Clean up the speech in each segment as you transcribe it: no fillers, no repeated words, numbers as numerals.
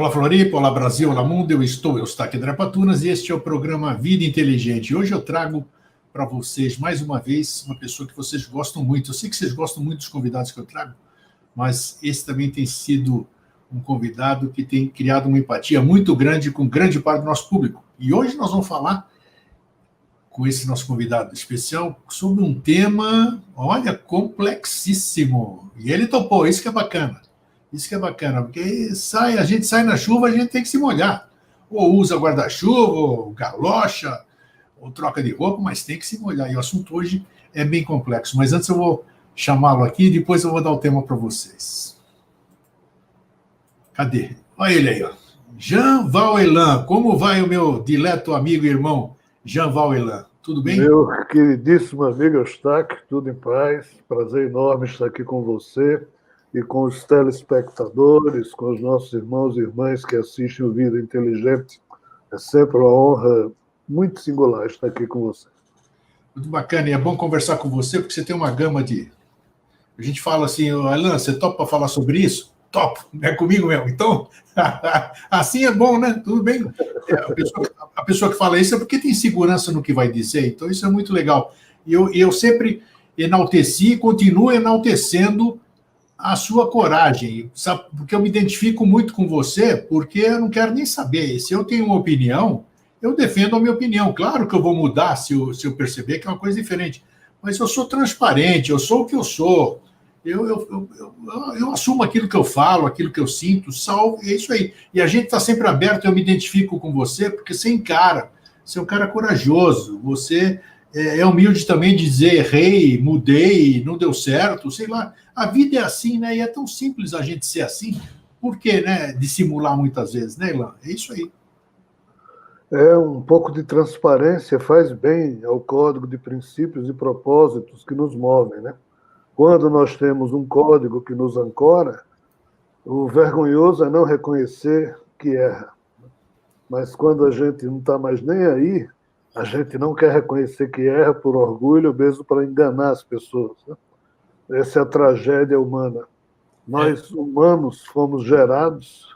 Olá, Floripa, olá, Brasil, olá, mundo. Eu estou, Eustáquio Drapatunas, e este é o programa Vida Inteligente. Hoje eu trago para vocês, mais uma vez, uma pessoa que vocês gostam muito. Eu sei que vocês gostam muito dos convidados que eu trago, mas esse também tem sido um convidado que tem criado uma empatia muito grande com grande parte do nosso público. E hoje nós vamos falar com esse nosso convidado especial sobre um tema, olha, complexíssimo. E ele topou, isso que é bacana. Isso que é bacana, porque a gente sai na chuva, a gente tem que se molhar. Ou usa guarda-chuva, ou galocha, ou troca de roupa, mas tem que se molhar. E o assunto hoje é bem complexo. Mas antes eu vou chamá-lo aqui e depois eu vou dar o tema para vocês. Cadê? Olha ele aí, ó. Jean Vauelan. Como vai o meu dileto amigo e irmão Jean Vauelan? Tudo bem? Meu queridíssimo amigo Eustáquio, tudo em paz. Prazer enorme estar aqui com você e com os telespectadores, com os nossos irmãos e irmãs que assistem o Vida Inteligente. É sempre uma honra muito singular estar aqui com você. Muito bacana, e é bom conversar com você, porque você tem uma gama de... A gente fala assim, Alan, você topa para falar sobre isso? Topo, é comigo mesmo. Então, assim é bom, né? Tudo bem. A pessoa que fala isso é porque tem segurança no que vai dizer, então isso é muito legal. E eu sempre enalteci e continuo enaltecendo a sua coragem, sabe? Porque eu me identifico muito com você, porque eu não quero nem saber. Se eu tenho uma opinião, eu defendo a minha opinião. Claro que eu vou mudar se eu perceber que é uma coisa diferente, mas eu sou transparente, eu sou o que eu sou. Eu assumo aquilo que eu falo, aquilo que eu sinto, salvo, é isso aí. E a gente está sempre aberto, eu me identifico com você, porque você encara, você é um cara corajoso, você é humilde também de dizer errei, mudei, não deu certo, sei lá. A vida é assim, né? E é tão simples a gente ser assim. Por que, né? Dissimular muitas vezes, né, Ilan? É isso aí. Um pouco de transparência faz bem ao código de princípios e propósitos que nos movem, né? Quando nós temos um código que nos ancora, o vergonhoso é não reconhecer que erra. Mas quando a gente não está mais nem aí, a gente não quer reconhecer que erra por orgulho, mesmo para enganar as pessoas, né? Essa é a tragédia humana. Nós, humanos, fomos gerados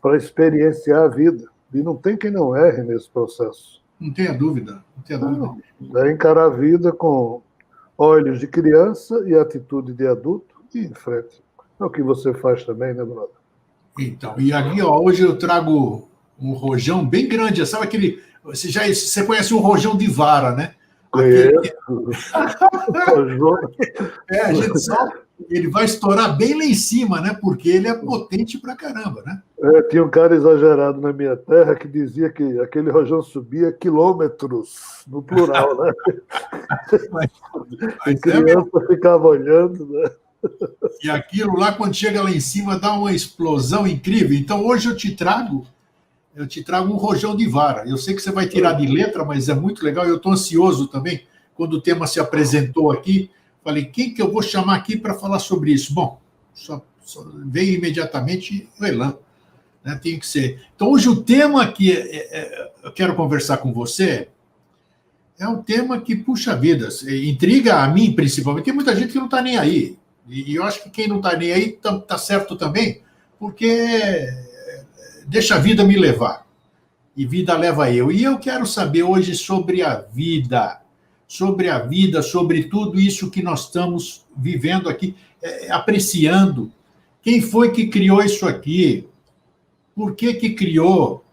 para experienciar a vida. E não tem quem não erre nesse processo. Não tenha dúvida, não tenha dúvida. É encarar a vida com olhos de criança e atitude de adulto e em frente. É o que você faz também, né, brother? Então, e aqui, ó, hoje eu trago um rojão bem grande. Sabe aquele... Você conhece um rojão de vara, né? A gente sabe, ele vai estourar bem lá em cima, né? Porque ele é potente pra caramba, né? Tinha um cara exagerado na minha terra que dizia que aquele rojão subia quilômetros, no plural, né? A criança ficava olhando, né? E aquilo lá, quando chega lá em cima, dá uma explosão incrível. Então, hoje eu te trago um rojão de vara. Eu sei que você vai tirar de letra, mas é muito legal. Eu estou ansioso também. Quando o tema se apresentou aqui, falei, quem que eu vou chamar aqui para falar sobre isso? Bom, só veio imediatamente o Elan, né? Tem que ser. Então, hoje o tema que eu quero conversar com você é um tema que, puxa vida, intriga a mim, principalmente. Tem muita gente que não está nem aí. E eu acho que quem não está nem aí está certo também, porque deixa a vida me levar. E vida leva eu. E eu quero saber hoje sobre a vida, sobre tudo isso que nós estamos vivendo aqui, apreciando. Quem foi que criou isso aqui? Por que criou?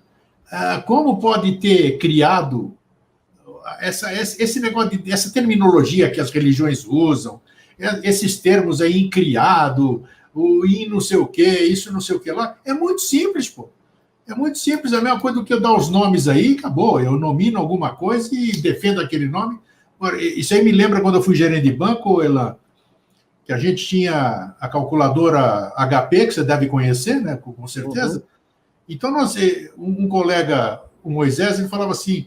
Como pode ter criado esse negócio, essa terminologia que as religiões usam, esses termos aí, incriado, o in não sei o quê, isso não sei o quê lá? É muito simples, pô. É muito simples, é a mesma coisa do que eu dar os nomes aí, acabou. Eu nomino alguma coisa e defendo aquele nome. Isso aí me lembra quando eu fui gerente de banco, Elan, que a gente tinha a calculadora HP, que você deve conhecer, né, com certeza. Uhum. Então, um colega, o Moisés, ele falava assim,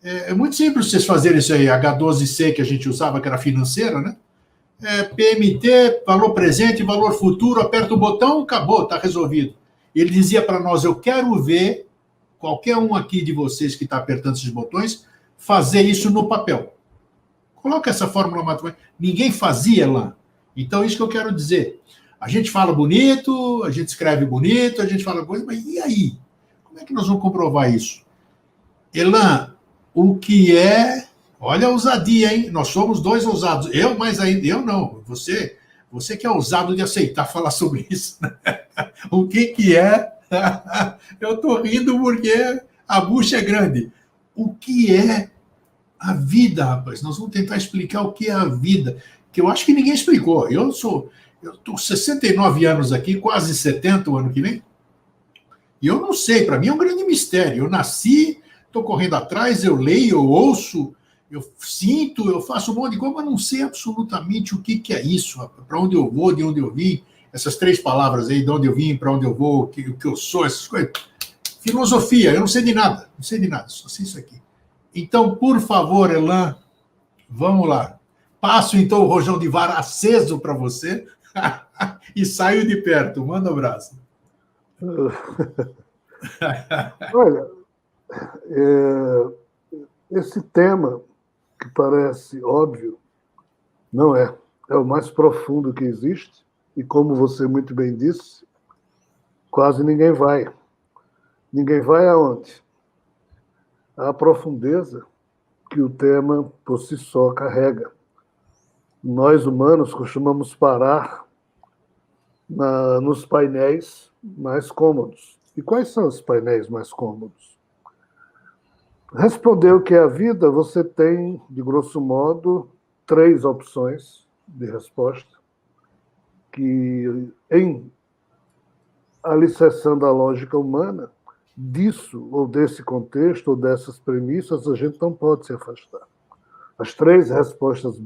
é muito simples vocês fazerem isso aí, H12C que a gente usava, que era financeira, né? PMT, valor presente, valor futuro, aperta o botão, acabou, está resolvido. Ele dizia para nós, eu quero ver qualquer um aqui de vocês que está apertando esses botões fazer isso no papel. Coloca essa fórmula matemática. Ninguém fazia lá. Então, isso que eu quero dizer. A gente fala bonito, a gente escreve bonito, a gente fala coisa, mas e aí? Como é que nós vamos comprovar isso? Elan, o que é... Olha a ousadia, hein? Nós somos dois ousados. Eu, mais ainda... Eu não. Você que é ousado de aceitar falar sobre isso. Né? O que é... Eu estou rindo porque a bucha é grande. O que é a vida, rapaz? Nós vamos tentar explicar o que é a vida, que eu acho que ninguém explicou. Eu estou 69 anos aqui, quase 70 o ano que vem, e eu não sei, para mim é um grande mistério. Eu nasci, estou correndo atrás, eu leio, eu ouço, eu sinto, eu faço um monte de coisa, mas não sei absolutamente o que é isso, para onde eu vou, de onde eu vim, essas 3 palavras aí, de onde eu vim, para onde eu vou, o que eu sou, essas coisas. Filosofia, eu não sei de nada, só sei isso aqui. Então, por favor, Elan, vamos lá. Passo, então, o rojão de vara aceso para você e saio de perto. Manda um abraço. Olha, esse tema, que parece óbvio, não é. É o mais profundo que existe, e como você muito bem disse, quase ninguém vai. Ninguém vai aonde? À profundeza que o tema por si só carrega. Nós, humanos, costumamos parar nos painéis mais cômodos. E quais são os painéis mais cômodos? Responder o que é a vida, você tem, de grosso modo, 3 opções de resposta, que, em alicerçando a lógica humana, disso, ou desse contexto, ou dessas premissas, a gente não pode se afastar. As 3 respostas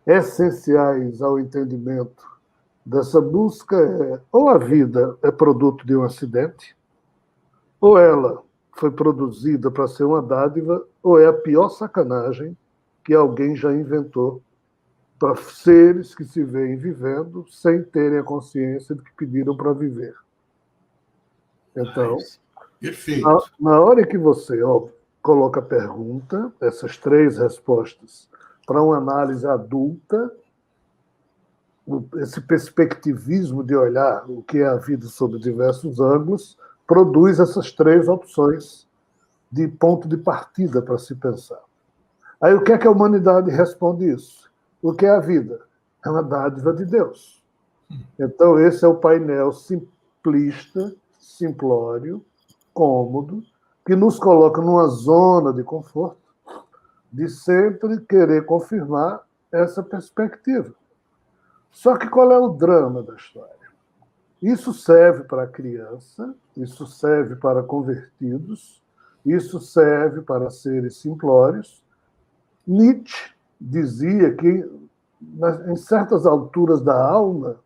essenciais ao entendimento dessa busca é: ou a vida é produto de um acidente, ou ela foi produzida para ser uma dádiva, ou é a pior sacanagem que alguém já inventou para seres que se veem vivendo sem terem a consciência de que pediram para viver. Então, perfeito. Na hora que você coloca a pergunta, essas 3 respostas, para uma análise adulta, esse perspectivismo de olhar o que é a vida sob diversos ângulos, produz essas 3 opções de ponto de partida para se pensar. Aí o que é que a humanidade responde isso? O que é a vida? É uma dádiva de Deus. Então esse é o painel simplista, simplório, cômodo, que nos coloca numa zona de conforto, de sempre querer confirmar essa perspectiva. Só que qual é o drama da história? Isso serve para a criança, isso serve para convertidos, isso serve para seres simplórios. Nietzsche dizia que, em certas alturas da alma,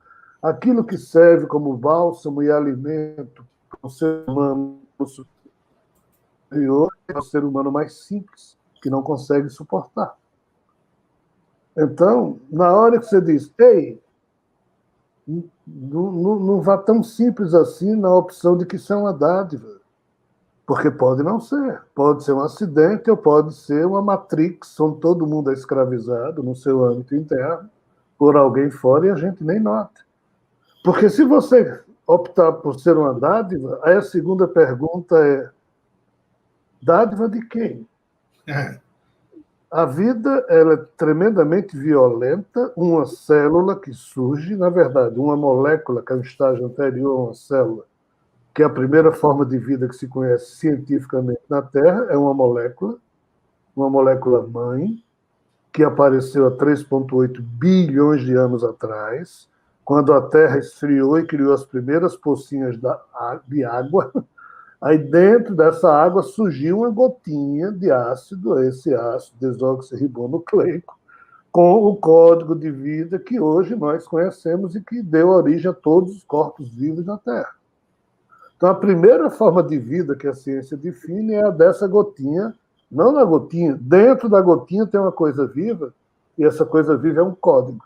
aquilo que serve como bálsamo e alimento para o ser humano superior é o ser humano mais simples, que não consegue suportar. Então, na hora que você diz: ei, não vá tão simples assim na opção de que isso é uma dádiva. Porque pode não ser. Pode ser um acidente ou pode ser uma matrix, onde todo mundo é escravizado no seu âmbito interno por alguém fora e a gente nem nota. Porque se você optar por ser uma dádiva, aí a segunda pergunta é: dádiva de quem? A vida ela é tremendamente violenta, uma célula que surge, na verdade, uma molécula, que é um estágio anterior a uma célula, que é a primeira forma de vida que se conhece cientificamente na Terra, é uma molécula mãe, que apareceu há 3,8 bilhões de anos atrás, quando a Terra esfriou e criou as primeiras pocinhas de água. Aí dentro dessa água surgiu uma gotinha de ácido, esse ácido desoxirribonucleico, com o código de vida que hoje nós conhecemos e que deu origem a todos os corpos vivos na Terra. Então, a primeira forma de vida que a ciência define é a dessa gotinha, não na gotinha. Dentro da gotinha tem uma coisa viva, e essa coisa viva é um código.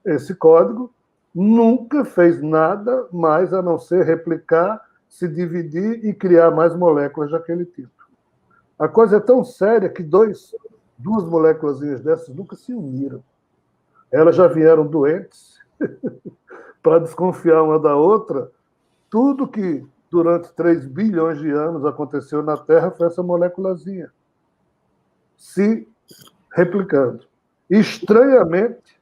Esse código nunca fez nada mais a não ser replicar, se dividir e criar mais moléculas daquele tipo. A coisa é tão séria que duas moléculas dessas nunca se uniram. Elas já vieram doentes, para desconfiar uma da outra, tudo que durante 3 bilhões de anos aconteceu na Terra foi essa moléculazinha se replicando. Estranhamente,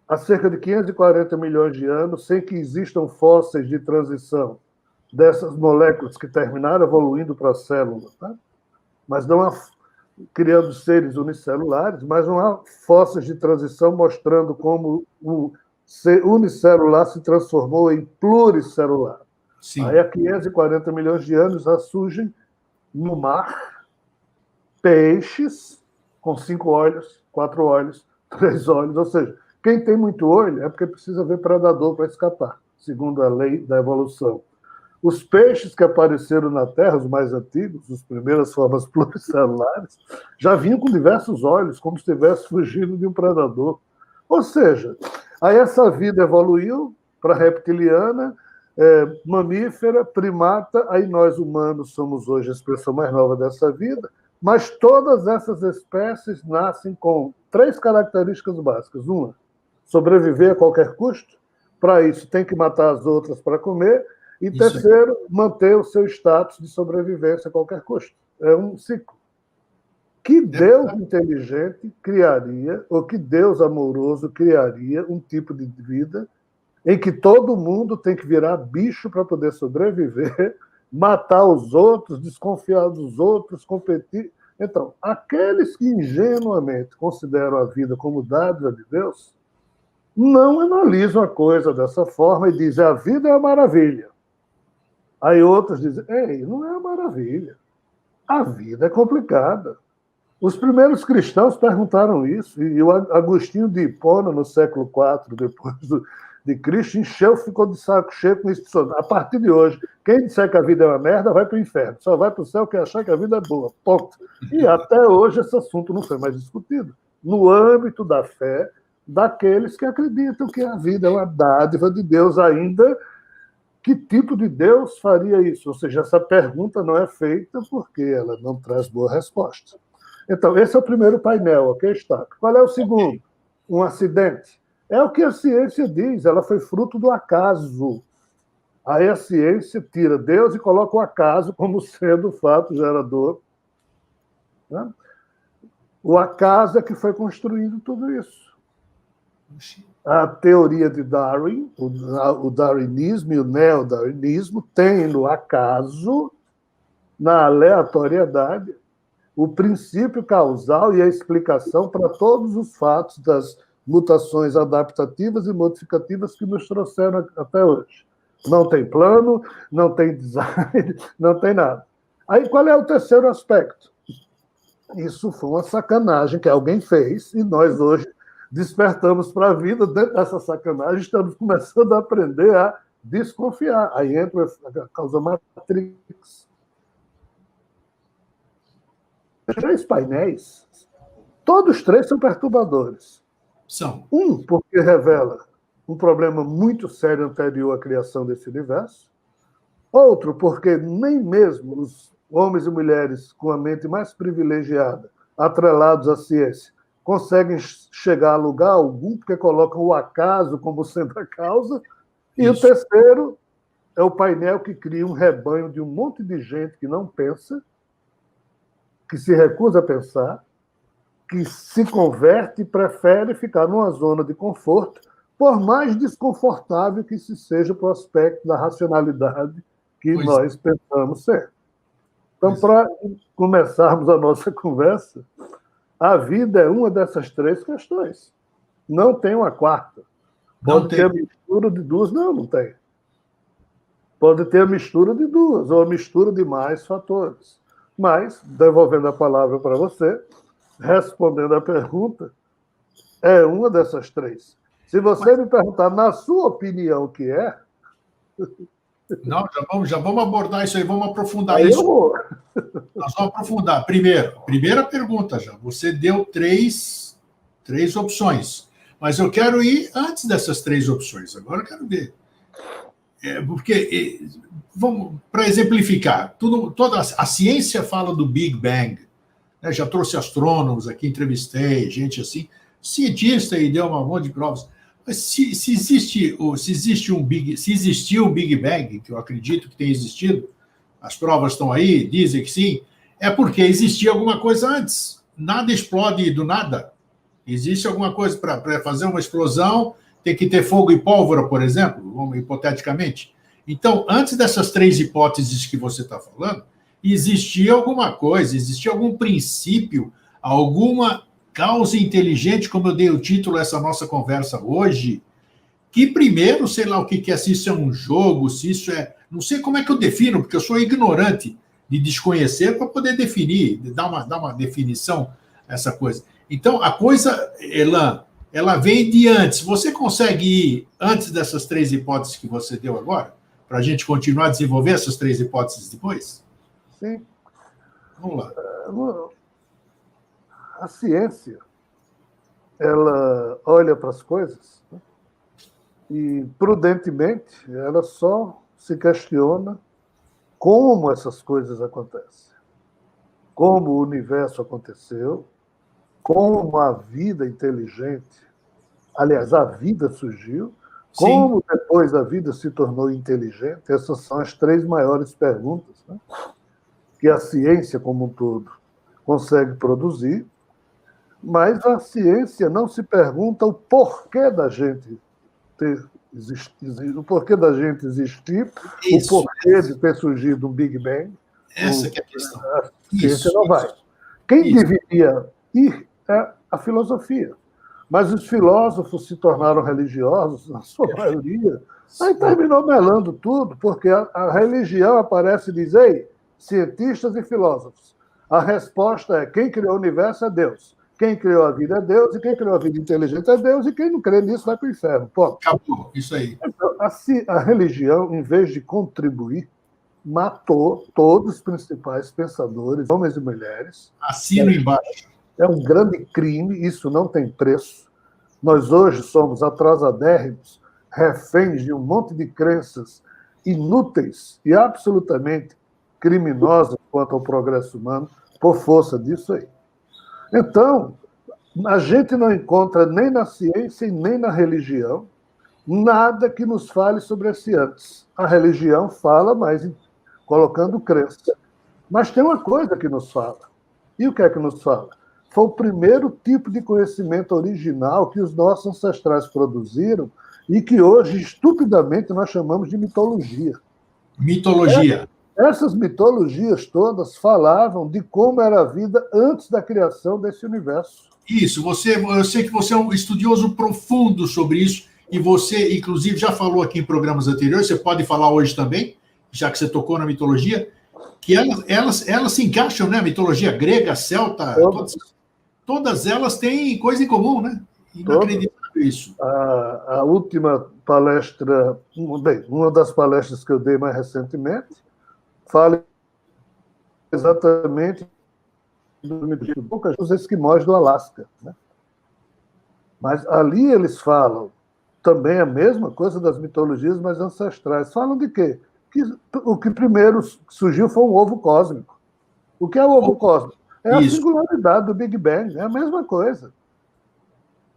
há cerca de 540 milhões de anos, sem que existam fósseis de transição dessas moléculas que terminaram evoluindo para a célula, tá? Mas não há, criando seres unicelulares, mas não há fósseis de transição mostrando como o unicelular se transformou em pluricelular. Sim. Aí, há 540 milhões de anos, já surgem no mar peixes com 5 olhos, 4 olhos, 3 olhos. Ou seja, quem tem muito olho é porque precisa ver predador para escapar, segundo a lei da evolução. Os peixes que apareceram na Terra, os mais antigos, as primeiras formas pluricelulares, já vinham com diversos olhos, como se estivesse fugindo de um predador. Ou seja, aí essa vida evoluiu para reptiliana, mamífera, primata, aí nós humanos somos hoje a expressão mais nova dessa vida, mas todas essas espécies nascem com 3 características básicas. Uma, sobreviver a qualquer custo. Para isso, tem que matar as outras para comer. E terceiro, manter o seu status de sobrevivência a qualquer custo. É um ciclo. Que Deus inteligente criaria, ou que Deus amoroso criaria um tipo de vida em que todo mundo tem que virar bicho para poder sobreviver, matar os outros, desconfiar dos outros, competir. Então, aqueles que ingenuamente consideram a vida como dádiva de Deus, não analisam a coisa dessa forma e dizem a vida é uma maravilha. Aí outros dizem, ei, não é uma maravilha. A vida é complicada. Os primeiros cristãos perguntaram isso, e o Agostinho de Hipona, no século IV depois de Cristo, ficou de saco cheio com isso. A partir de hoje, quem disser que a vida é uma merda vai para o inferno. Só vai para o céu quem achar que a vida é boa. Ponto. E até hoje esse assunto não foi mais discutido. No âmbito da fé daqueles que acreditam que a vida é uma dádiva de Deus ainda. Que tipo de Deus faria isso? Ou seja, essa pergunta não é feita porque ela não traz boa resposta. Então, esse é o primeiro painel, ok, está. Qual é o segundo? Um acidente. É o que a ciência diz, ela foi fruto do acaso. Aí a ciência tira Deus e coloca o acaso como sendo o fato gerador. Né? O acaso é que foi construindo tudo isso. A teoria de Darwin, o darwinismo e o neodarwinismo têm no acaso, na aleatoriedade, o princípio causal e a explicação para todos os fatos das mutações adaptativas e modificativas que nos trouxeram até hoje. Não tem plano, não tem design, não tem nada. Aí qual é o terceiro aspecto? Isso foi uma sacanagem que alguém fez e nós hoje despertamos para a vida dentro dessa sacanagem, estamos começando a aprender a desconfiar. Aí entra a causa Matrix. 3 painéis, todos 3 são perturbadores. São. Um, porque revela um problema muito sério anterior à criação desse universo. Outro, porque nem mesmo os homens e mulheres com a mente mais privilegiada, atrelados à ciência, conseguem chegar a lugar algum, porque colocam o acaso como sendo a causa. E isso. O terceiro é o painel que cria um rebanho de um monte de gente que não pensa, que se recusa a pensar, que se converte e prefere ficar numa zona de conforto, por mais desconfortável que isso seja para o aspecto da racionalidade que nós pensamos ser. Então, para começarmos a nossa conversa, a vida é uma dessas 3 questões. Não tem uma quarta. Pode ter a mistura de 2, não tem. Pode ter a mistura de 2, ou a mistura de mais fatores. Mas, devolvendo a palavra para você, respondendo a pergunta, é uma dessas 3. Se você me perguntar, na sua opinião, o que é... Não, já vamos abordar isso aí, vamos aprofundar isso. Nós vamos aprofundar. Primeira pergunta já. Você deu 3 opções, mas eu quero ir antes dessas 3 opções. Agora eu quero ver. Porque, para exemplificar, toda a ciência fala do Big Bang. Né? Já trouxe astrônomos aqui, entrevistei gente assim, cientista e deu um monte de provas. Mas se existiu um Big Bang, que eu acredito que tenha existido, as provas estão aí, dizem que sim, é porque existia alguma coisa antes. Nada explode do nada. Existe alguma coisa para fazer uma explosão, tem que ter fogo e pólvora, por exemplo, hipoteticamente. Então, antes dessas três hipóteses que você está falando, existia alguma coisa, existia algum princípio, alguma causa inteligente, como eu dei o título a essa nossa conversa hoje, que primeiro, sei lá o que é, se isso é um jogo, se isso é. Não sei como é que eu defino, porque eu sou ignorante de desconhecer para poder definir, dar uma definição a essa coisa. Então, a coisa, ela vem de antes. Você consegue ir antes dessas três hipóteses que você deu agora? Para a gente continuar a desenvolver essas três hipóteses depois? Sim. Vamos lá. A ciência, ela olha para as coisas, né, e, prudentemente, ela só se questiona como essas coisas acontecem. Como o universo aconteceu, como a vida inteligente, aliás, a vida surgiu, como Sim. Depois a vida se tornou inteligente. Essas são as três maiores perguntas, né, que a ciência como um todo consegue produzir, mas a ciência não se pergunta o porquê da gente o porquê da gente existir, isso, o porquê de ter surgido um Big Bang. Essa que é a questão. A ciência não vai. Quem deveria ir é a filosofia. Mas os filósofos se tornaram religiosos, na sua maioria, aí terminou melando tudo, porque a religião aparece e diz: ei, cientistas e filósofos, a resposta é: quem criou o universo é Deus. Quem criou a vida é Deus, e quem criou a vida inteligente é Deus, e quem não crê nisso vai para o inferno. Pô. Acabou, isso aí. Então, a religião, em vez de contribuir, matou todos os principais pensadores, homens e mulheres. Assino embaixo. É um grande crime, isso não tem preço. Nós hoje somos atrasadérrimos, reféns de um monte de crenças inúteis e absolutamente criminosas quanto ao progresso humano, por força disso aí. Então, a gente não encontra nem na ciência e nem na religião nada que nos fale sobre esse antes. A religião fala, mas colocando crença. Mas tem uma coisa que nos fala. E o que é que nos fala? Foi o primeiro tipo de conhecimento original que os nossos ancestrais produziram e que hoje, estupidamente, nós chamamos de mitologia. Mitologia. Essas mitologias todas falavam de como era a vida antes da criação desse universo. Isso, eu sei que você é um estudioso profundo sobre isso, e você, inclusive, já falou aqui em programas anteriores, você pode falar hoje também, já que você tocou na mitologia, que elas se encaixam, né? A mitologia grega, celta, todas elas têm coisa em comum, né? Inacreditável isso. A última palestra, uma das palestras que eu dei mais recentemente, fala exatamente dos esquimós do Alasca, né? Mas ali eles falam também a mesma coisa das mitologias mais ancestrais. Falam de quê? Que o que primeiro surgiu foi um ovo cósmico. O que é o ovo cósmico? É a singularidade do Big Bang, é a mesma coisa.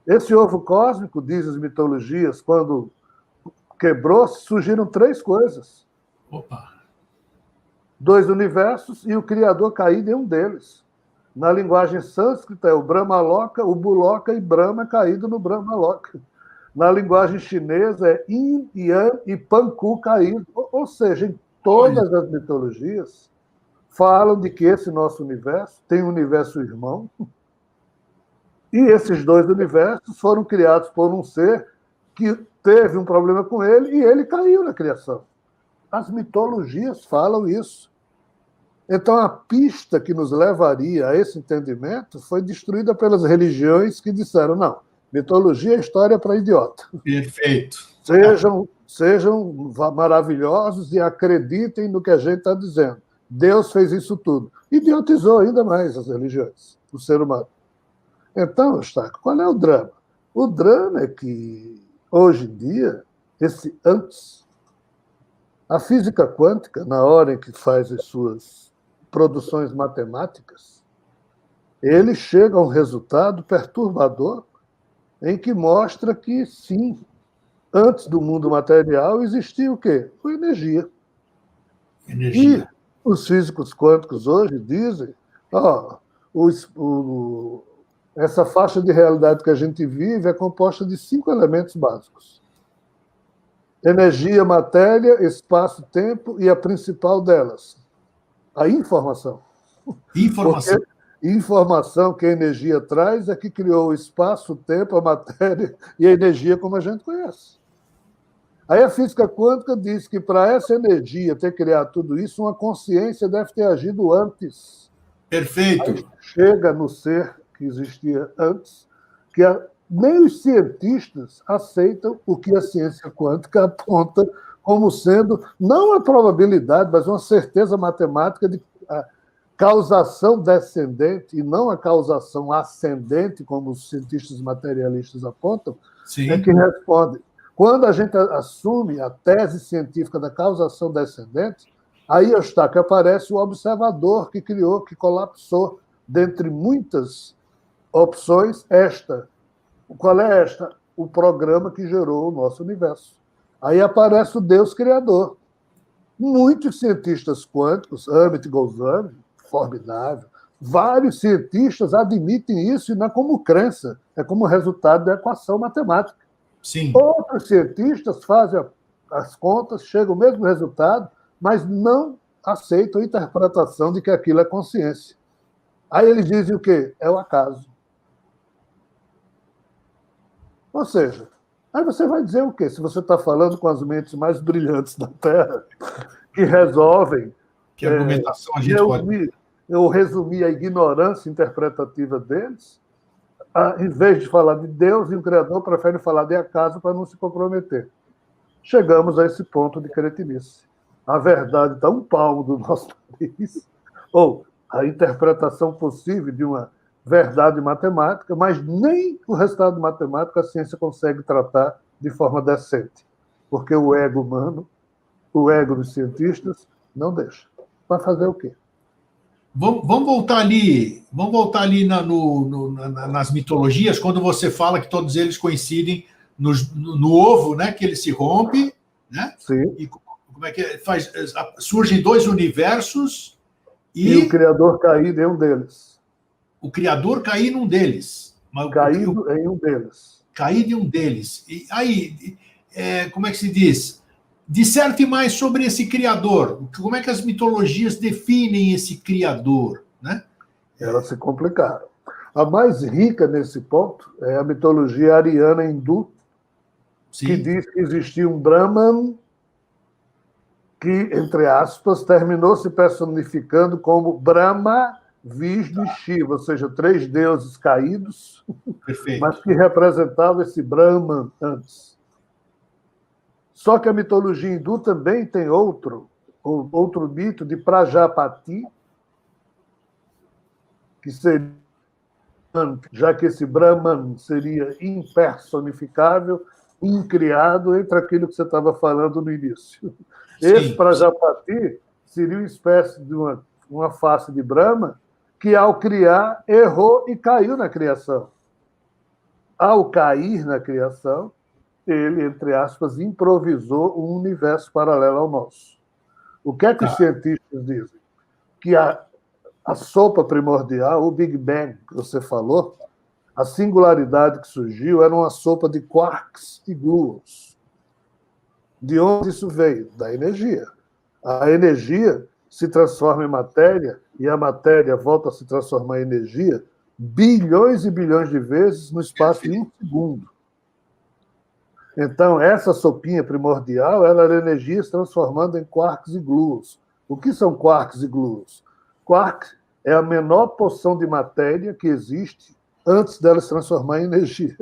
Esse ovo cósmico, diz as mitologias, quando quebrou, surgiram três coisas. Opa! 2 universos e o Criador caído em um deles. Na linguagem sânscrita é o Brahmaloka, o Buloka e Brahma caído no Brahmaloka. Na linguagem chinesa é Yin, Yang e Panku caído. Ou seja, em todas as mitologias falam de que esse nosso universo tem um universo irmão, e esses 2 universos foram criados por um ser que teve um problema com ele e ele caiu na criação. As mitologias falam isso. Então, a pista que nos levaria a esse entendimento foi destruída pelas religiões que disseram: não, mitologia é história para idiota. Perfeito. Sejam maravilhosos e acreditem no que a gente está dizendo. Deus fez isso tudo. Idiotizou ainda mais as religiões, o ser humano. Então, Eustáquio, qual é o drama? O drama é que, hoje em dia, esse antes, a física quântica, na hora em que faz as suas produções matemáticas, ele chega a um resultado perturbador em que mostra que, sim, antes do mundo material existia o quê? A energia. Energia. E os físicos quânticos hoje dizem, ó, essa faixa de realidade que a gente vive é composta de 5 elementos básicos: energia, matéria, espaço, tempo e a principal delas, a informação. Porque Informação. informação que a energia traz é que criou o espaço, o tempo, a matéria e a energia como a gente conhece. Aí a física quântica diz que para essa energia ter criado tudo isso, uma consciência deve ter agido antes. Perfeito. Aí chega no ser que existia antes, que nem os cientistas aceitam o que a ciência quântica aponta como sendo, não a probabilidade, mas uma certeza matemática de causação descendente e não a causação ascendente, como os cientistas materialistas apontam, Sim. é que responde. Quando a gente assume a tese científica da causação descendente, aí, Eustáquio, aparece o observador que criou, que colapsou, dentre muitas opções, esta. Qual é esta? O programa que gerou o nosso universo. Aí aparece o Deus Criador. Muitos cientistas quânticos, Amit Goswami, formidável, vários cientistas admitem isso e não é como crença, é como resultado da equação matemática. Sim. Outros cientistas fazem as contas, chegam ao mesmo resultado, mas não aceitam a interpretação de que aquilo é consciência. Aí eles dizem o quê? É o acaso. Ou seja, aí você vai dizer o quê? Se você está falando com as mentes mais brilhantes da Terra, que resolvem Que argumentação a gente pode... eu resumi a ignorância interpretativa deles, em vez de falar de Deus e o Criador, preferem falar de acaso para não se comprometer. Chegamos a esse ponto de cretinice. A verdade está um palmo do nosso nariz, ou a interpretação possível de uma verdade matemática, mas nem o resultado matemático a ciência consegue tratar de forma decente, porque o ego humano, o ego dos cientistas, não deixa. Vai fazer o quê? Vamos voltar ali nas mitologias, quando você fala que todos eles coincidem no ovo, né? Que ele se rompe, né? Sim. E como é que faz? Surgem 2 universos e o Criador cair em um deles. O Criador cair num deles. Caído em um deles. Caído em um deles. E aí, como é que se diz? Disserte mais sobre esse Criador. Como é que as mitologias definem esse Criador? Né? Elas se complicaram. A mais rica nesse ponto é a mitologia ariana hindu, Sim. que diz que existia um Brahman que, entre aspas, terminou se personificando como Brahma, Vishnu e Shiva, ou seja, 3 deuses caídos, Perfeito. mas que representavam esse Brahman antes. Só que a mitologia hindu também tem outro mito de Prajapati, que seria, já que esse Brahman seria impersonificável, incriado entre aquilo que você estava falando no início. Esse Prajapati seria uma espécie de uma face de Brahma que, ao criar, errou e caiu na criação. Ao cair na criação, ele, entre aspas, improvisou um universo paralelo ao nosso. O que é que os cientistas dizem? Que a sopa primordial, o Big Bang que você falou, a singularidade que surgiu era uma sopa de quarks e gluons. De onde isso veio? Da energia. A energia se transforma em matéria e a matéria volta a se transformar em energia bilhões e bilhões de vezes no espaço de 1 segundo. Então, essa sopinha primordial ela era energia se transformando em quarks e gluons. O que são quarks e gluons? Quark é a menor porção de matéria que existe antes dela se transformar em energia.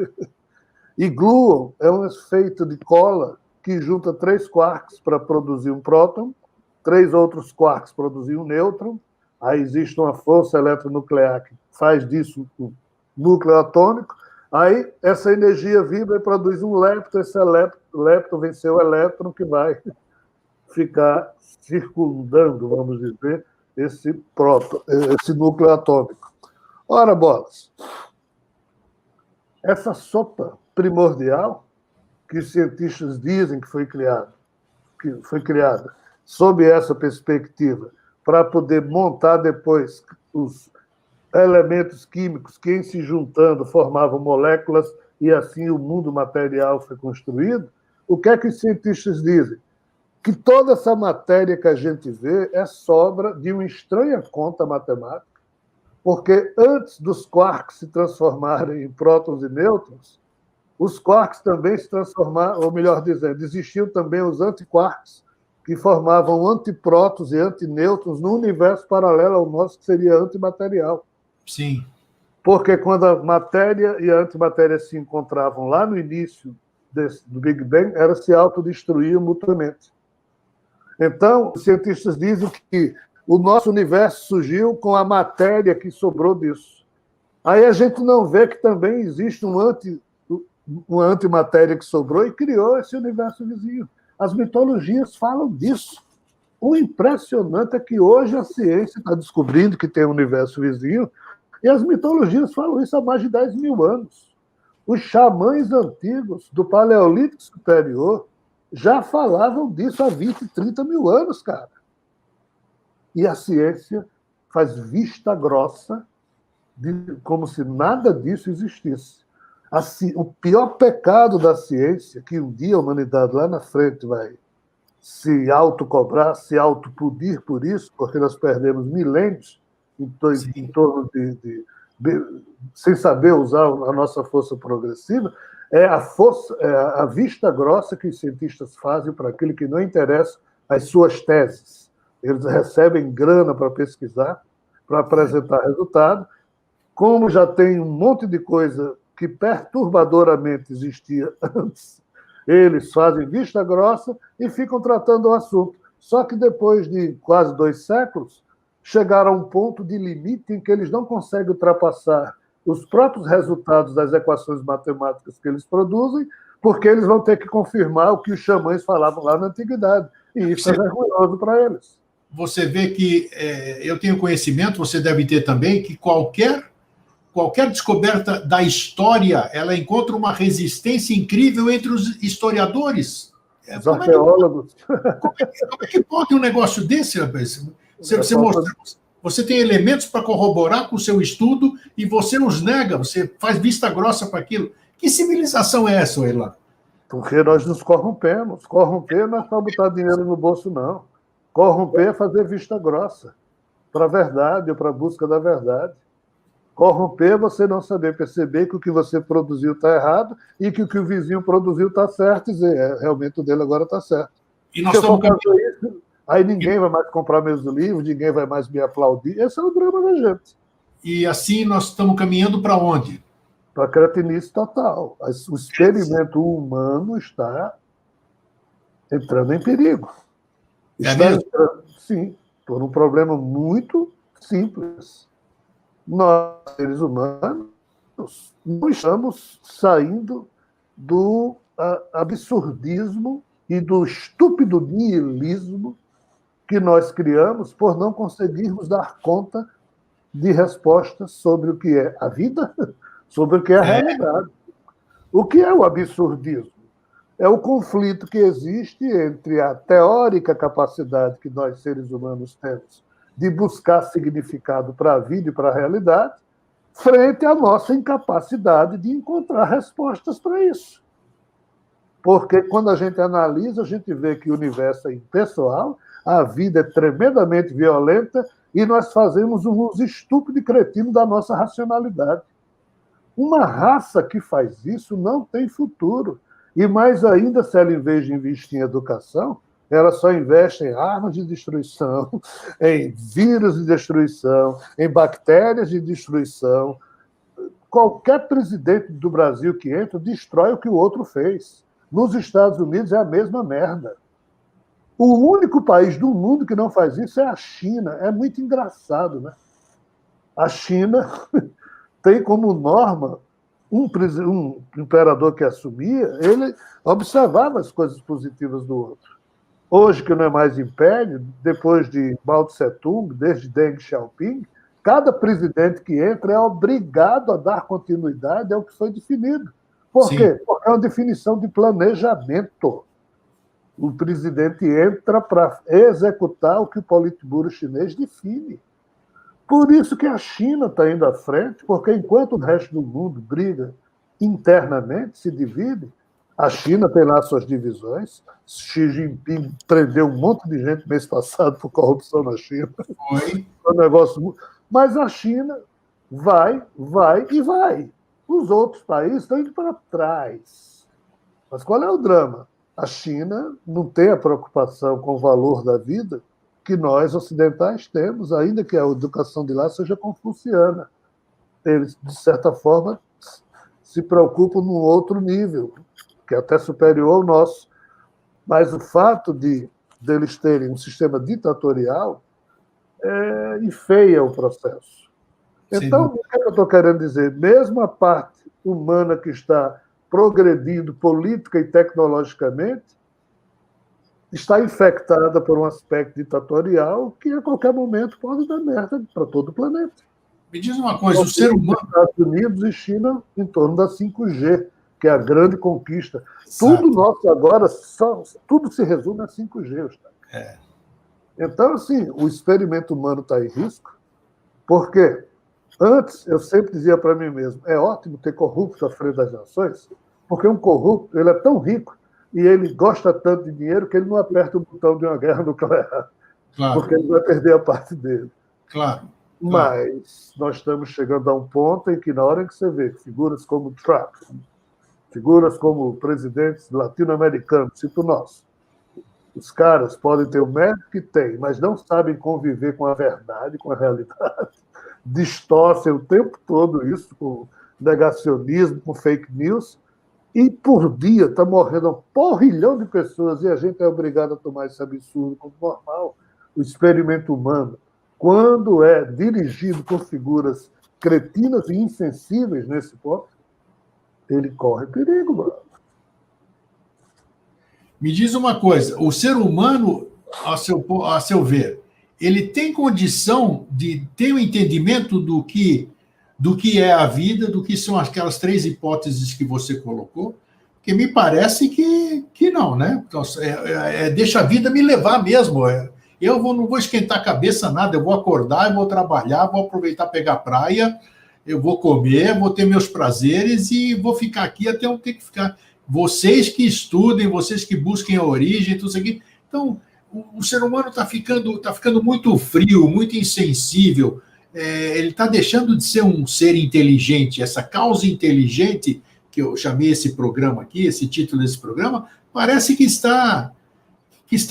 E gluon é um efeito de cola que junta 3 quarks para produzir um próton, 3 outros quarks produzir um nêutron, aí existe uma força eletronuclear que faz disso um núcleo atômico, aí essa energia vibra e produz um lepton, esse lepton vem ser o elétron que vai ficar circundando, vamos dizer, esse núcleo atômico. Ora, bolas, essa sopa primordial que os cientistas dizem que foi criada sob essa perspectiva, para poder montar depois os elementos químicos que, em se juntando, formavam moléculas e assim o mundo material foi construído, o que é que os cientistas dizem? Que toda essa matéria que a gente vê é sobra de uma estranha conta matemática, porque antes dos quarks se transformarem em prótons e nêutrons, os quarks também se transformaram, ou melhor dizendo, existiam também os antiquarks, que formavam antiprótons e antinêutrons no universo paralelo ao nosso, que seria antimaterial. Sim. Porque quando a matéria e a antimatéria se encontravam lá no início do Big Bang, elas se autodestruíam mutuamente. Então, os cientistas dizem que o nosso universo surgiu com a matéria que sobrou disso. Aí a gente não vê que também existe uma antimatéria que sobrou e criou esse universo vizinho. As mitologias falam disso. O impressionante é que hoje a ciência está descobrindo que tem um universo vizinho e as mitologias falam isso há mais de 10 mil anos. Os xamãs antigos do Paleolítico Superior já falavam disso há 20, 30 mil anos, cara. E a ciência faz vista grossa, como se nada disso existisse. Assim, o pior pecado da ciência, que um dia a humanidade lá na frente vai se autocobrar, se autopunir por isso, porque nós perdemos milênios em torno sem saber usar a nossa força progressiva, é a vista grossa que os cientistas fazem para aquilo que não interessa as suas teses. Eles recebem grana para pesquisar, para apresentar resultado. Como já tem um monte de coisa que perturbadoramente existia antes, eles fazem vista grossa e ficam tratando o assunto. Só que depois de quase 2 séculos, chegaram a um ponto de limite em que eles não conseguem ultrapassar os próprios resultados das equações matemáticas que eles produzem, porque eles vão ter que confirmar o que os xamãs falavam lá na antiguidade. E isso é vergonhoso para eles. Você vê que eu tenho conhecimento, você deve ter também, que qualquer descoberta da história, ela encontra uma resistência incrível entre os historiadores. Os arqueólogos. Como é que pode um negócio desse, rapaz? Você tem elementos para corroborar com o seu estudo e você os nega, você faz vista grossa para aquilo. Que civilização é essa, Elan? Porque nós nos corrompemos. Corromper não é só botar dinheiro no bolso, não. Corromper é fazer vista grossa para a verdade ou para a busca da verdade. Corromper é você não saber perceber que o que você produziu está errado e que o que o vizinho produziu está certo e dizer, realmente o dele agora está certo. E nós estamos isso, aí ninguém vai mais comprar meus livros, ninguém vai mais me aplaudir. Esse é o drama da gente. E assim nós estamos caminhando para onde? Para a cretinice total. O experimento humano está entrando em perigo. Sim, por um problema muito simples. Nós, seres humanos, não estamos saindo do absurdismo e do estúpido niilismo que nós criamos por não conseguirmos dar conta de respostas sobre o que é a vida, sobre o que é a realidade. O que é o absurdismo? É o conflito que existe entre a teórica capacidade que nós, seres humanos, temos de buscar significado para a vida e para a realidade, frente à nossa incapacidade de encontrar respostas para isso. Porque quando a gente analisa, a gente vê que o universo é impessoal, a vida é tremendamente violenta e nós fazemos um uso estúpido e cretino da nossa racionalidade. Uma raça que faz isso não tem futuro. E mais ainda, se ela, em vez de investir em educação, ela só investe em armas de destruição, em vírus de destruição, em bactérias de destruição. Qualquer presidente do Brasil que entra destrói o que o outro fez. Nos Estados Unidos é a mesma merda. O único país do mundo que não faz isso é a China. É muito engraçado, né? A China tem como norma um imperador que assumia, ele observava as coisas positivas do outro. Hoje, que não é mais império, depois de Mao Tse Tung, desde Deng Xiaoping, Cada presidente que entra é obrigado a dar continuidade ao que foi definido. Por Sim. quê? Porque é uma definição de planejamento. O presidente entra para executar o que o Politburo chinês define. Por isso que a China está indo à frente, porque enquanto o resto do mundo briga internamente, se divide, a China tem lá suas divisões. Xi Jinping prendeu um monte de gente mês passado por corrupção na China. Foi. É um negócio... Mas a China vai e vai. Os outros países estão indo para trás. Mas qual é o drama? A China não tem a preocupação com o valor da vida que nós ocidentais temos, ainda que a educação de lá seja confuciana. Eles, de certa forma, se preocupam num outro nível, que é até superior ao nosso. Mas o fato de eles terem um sistema ditatorial enfeia o processo. Então, o que eu estou querendo dizer? Mesmo a parte humana que está progredindo política e tecnologicamente, está infectada por um aspecto ditatorial que a qualquer momento pode dar merda para todo o planeta. Me diz uma coisa, o ser humano... Estados Unidos e China em torno da 5G, que é a grande conquista. Exato. Tudo nosso agora, tudo se resume a 5G. É. Então, assim, o experimento humano está em risco, porque antes eu sempre dizia para mim mesmo, é ótimo ter corrupto à frente das nações, porque um corrupto ele é tão rico e ele gosta tanto de dinheiro que ele não aperta o botão de uma guerra nuclear, claro. Porque ele vai perder a parte dele. Claro. Mas nós estamos chegando a um ponto em que, na hora que você vê figuras como Trump, figuras como presidentes latino-americanos, tipo nós, os caras podem ter o mérito que têm, mas não sabem conviver com a verdade, com a realidade, distorcem o tempo todo isso com negacionismo, com fake news, e por dia está morrendo um porrilhão de pessoas e a gente é obrigado a tomar esse absurdo como normal. O experimento humano, quando é dirigido por figuras cretinas e insensíveis nesse ponto, ele corre perigo, mano. Me diz uma coisa, o ser humano, a seu ver, ele tem condição de ter um entendimento do que é a vida, do que são aquelas três hipóteses que você colocou? Porque me parece que não, né? Então, deixa a vida me levar mesmo. Eu não vou esquentar a cabeça nada, eu vou acordar, eu vou trabalhar, vou aproveitar pegar praia, eu vou comer, vou ter meus prazeres e vou ficar aqui até eu ter que ficar. Vocês que estudem, vocês que busquem a origem, tudo isso aqui. Então, o ser humano está ficando muito frio, muito insensível. Ele está deixando de ser um ser inteligente. Essa causa inteligente, que eu chamei esse programa aqui, esse título desse programa, parece que está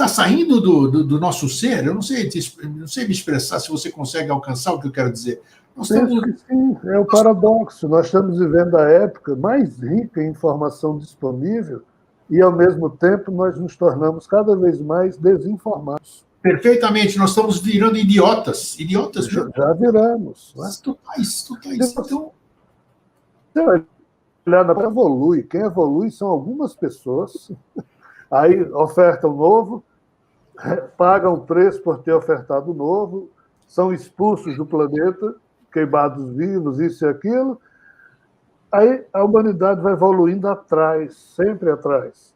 saindo do nosso ser. Eu não sei me expressar, se você consegue alcançar o que eu quero dizer. Penso que sim, é o paradoxo. Nós estamos vivendo a época mais rica em informação disponível e, ao mesmo tempo, nós nos tornamos cada vez mais desinformados. Perfeitamente, nós estamos virando idiotas. Idiotas mesmo. Já viramos. Né? Então, olhar, evolui. Quem evolui são algumas pessoas. Aí ofertam novo, pagam preço por ter ofertado novo, são expulsos do planeta, queimados vivos, isso e aquilo. Aí a humanidade vai evoluindo atrás, sempre atrás.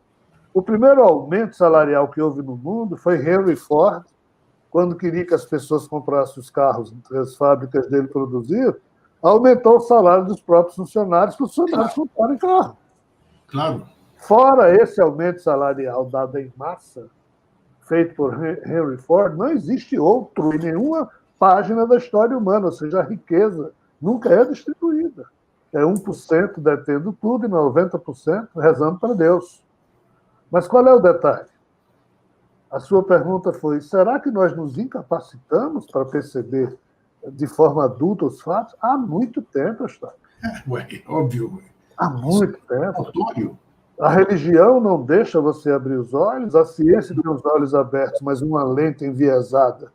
O primeiro aumento salarial que houve no mundo foi Henry Ford, quando queria que as pessoas comprassem os carros que as fábricas dele produziam, aumentou o salário dos próprios funcionários para os funcionários comprarem carro. Claro. Fora esse aumento salarial dado em massa, feito por Henry Ford, não existe outro em nenhuma página da história humana, ou seja, a riqueza nunca é distribuída. É 1% detendo tudo e 90% rezando para Deus. Mas qual é o detalhe? A sua pergunta foi, será que nós nos incapacitamos para perceber de forma adulta os fatos? Há muito tempo, está. Óbvio. Há muito tempo. Notório. A religião não deixa você abrir os olhos, a ciência tem os olhos abertos, mas uma lente enviesada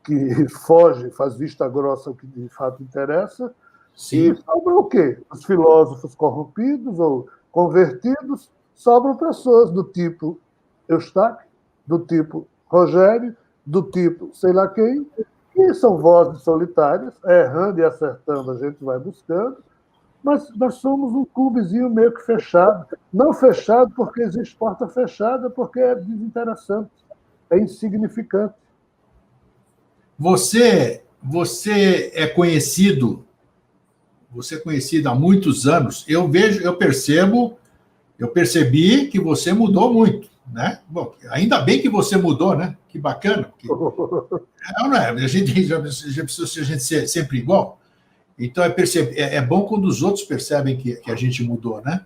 que foge, faz vista grossa ao que de fato interessa. Sim. E sobra o quê? Os filósofos corrompidos ou convertidos, sobram pessoas do tipo Eustáquio, do tipo Rogério, do tipo sei lá quem, E são vozes solitárias, errando e acertando, a gente vai buscando, mas nós somos um clubezinho meio que fechado. Não fechado porque existe porta fechada, porque é desinteressante, é insignificante. Você é conhecido, há muitos anos. Eu percebi que você mudou muito, né? Bom, ainda bem que você mudou, né? Que bacana. Porque, não é? A gente já precisa a gente ser sempre igual. Então é bom quando os outros percebem que a gente mudou, né?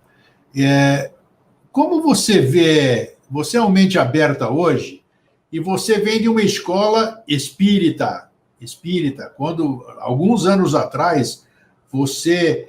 Como você vê, você é uma mente aberta hoje e você vem de uma escola espírita, quando alguns anos atrás você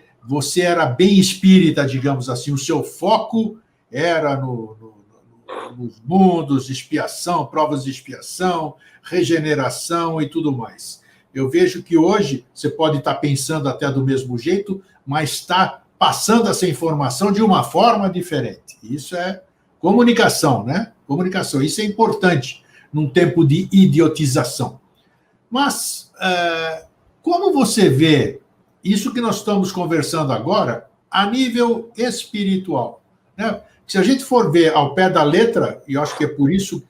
era bem espírita, digamos assim, o seu foco era nos mundos de expiação, provas de expiação, regeneração e tudo mais. Eu vejo que hoje você pode estar pensando até do mesmo jeito, mas está passando essa informação de uma forma diferente. Isso é comunicação, né? Comunicação. Isso é importante num tempo de idiotização. Mas como você vê isso que nós estamos conversando agora a nível espiritual, né? Se a gente for ver ao pé da letra, e eu acho que é por isso,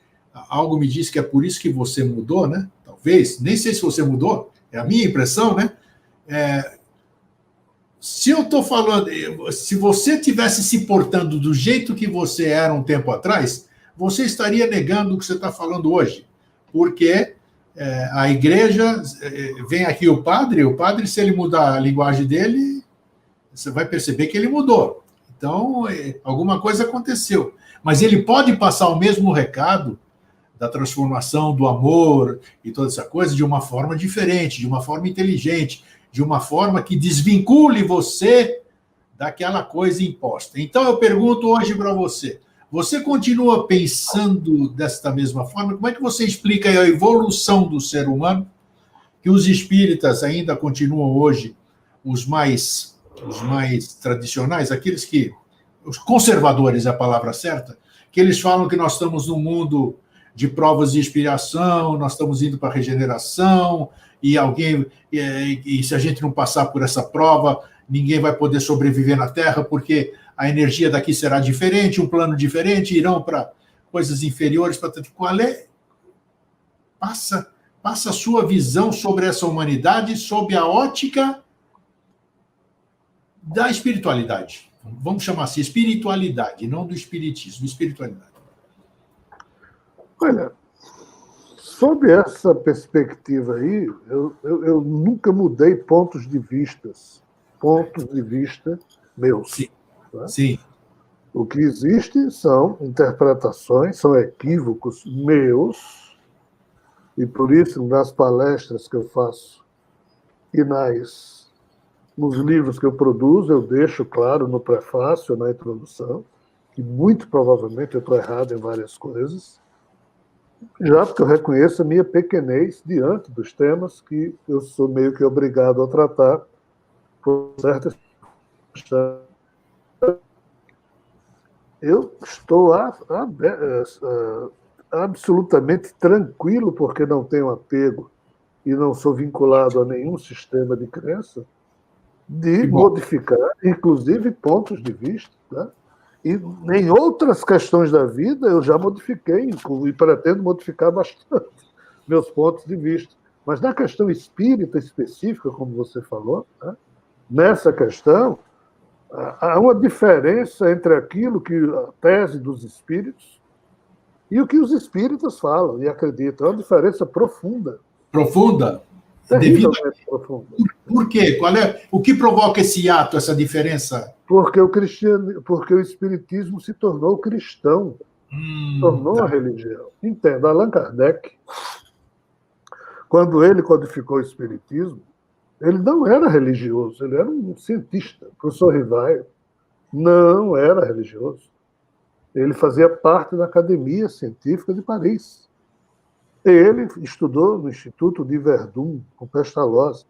algo me diz que é por isso que você mudou, né? Talvez, nem sei se você mudou, é a minha impressão, né? Se eu estou falando, se você tivesse se portando do jeito que você era um tempo atrás, você estaria negando o que você está falando hoje, porque a igreja, vem aqui o padre, se ele mudar a linguagem dele, você vai perceber que ele mudou. Então, alguma coisa aconteceu. Mas ele pode passar o mesmo recado da transformação, do amor e toda essa coisa de uma forma diferente, de uma forma inteligente, de uma forma que desvincule você daquela coisa imposta. Então, eu pergunto hoje para você, você continua pensando desta mesma forma? Como é que você explica a evolução do ser humano, que os espíritas ainda continuam hoje os mais tradicionais, aqueles que... Os conservadores é a palavra certa, que eles falam que nós estamos num mundo de provas de expiação, nós estamos indo para a regeneração, e se a gente não passar por essa prova, ninguém vai poder sobreviver na Terra, porque a energia daqui será diferente, um plano diferente, irão para coisas inferiores. Qual é? Passa a sua visão sobre essa humanidade sob a ótica da espiritualidade. Vamos chamar assim, espiritualidade, não do espiritismo, espiritualidade. Olha, sob essa perspectiva aí, eu nunca mudei pontos de vista meus. Sim. Tá? Sim. O que existe são interpretações, são equívocos meus, e por isso, nas palestras que eu faço e nos livros que eu produzo, eu deixo claro no prefácio, na introdução, que muito provavelmente eu estou errado em várias coisas, já porque eu reconheço a minha pequenez diante dos temas que eu sou meio que obrigado a tratar por certas... Eu estou absolutamente tranquilo, porque não tenho apego e não sou vinculado a nenhum sistema de crença, de modificar, inclusive, pontos de vista. Né? E em outras questões da vida eu já modifiquei, e pretendo modificar bastante meus pontos de vista. Mas na questão espírita específica, como você falou, né? Nessa questão, há uma diferença entre aquilo que a tese dos espíritos e o que os espíritas falam e acreditam. É uma diferença profunda. Profunda? Terrivelmente profunda. Por quê? O que provoca esse ato, essa diferença? Porque o espiritismo se tornou cristão, tornou a religião. Entenda, Allan Kardec, quando ele codificou o espiritismo, ele não era religioso, ele era um cientista. O professor Rivaio não era religioso. Ele fazia parte da Academia Científica de Paris. Ele estudou no Instituto de Verdun, com Pestalozzi.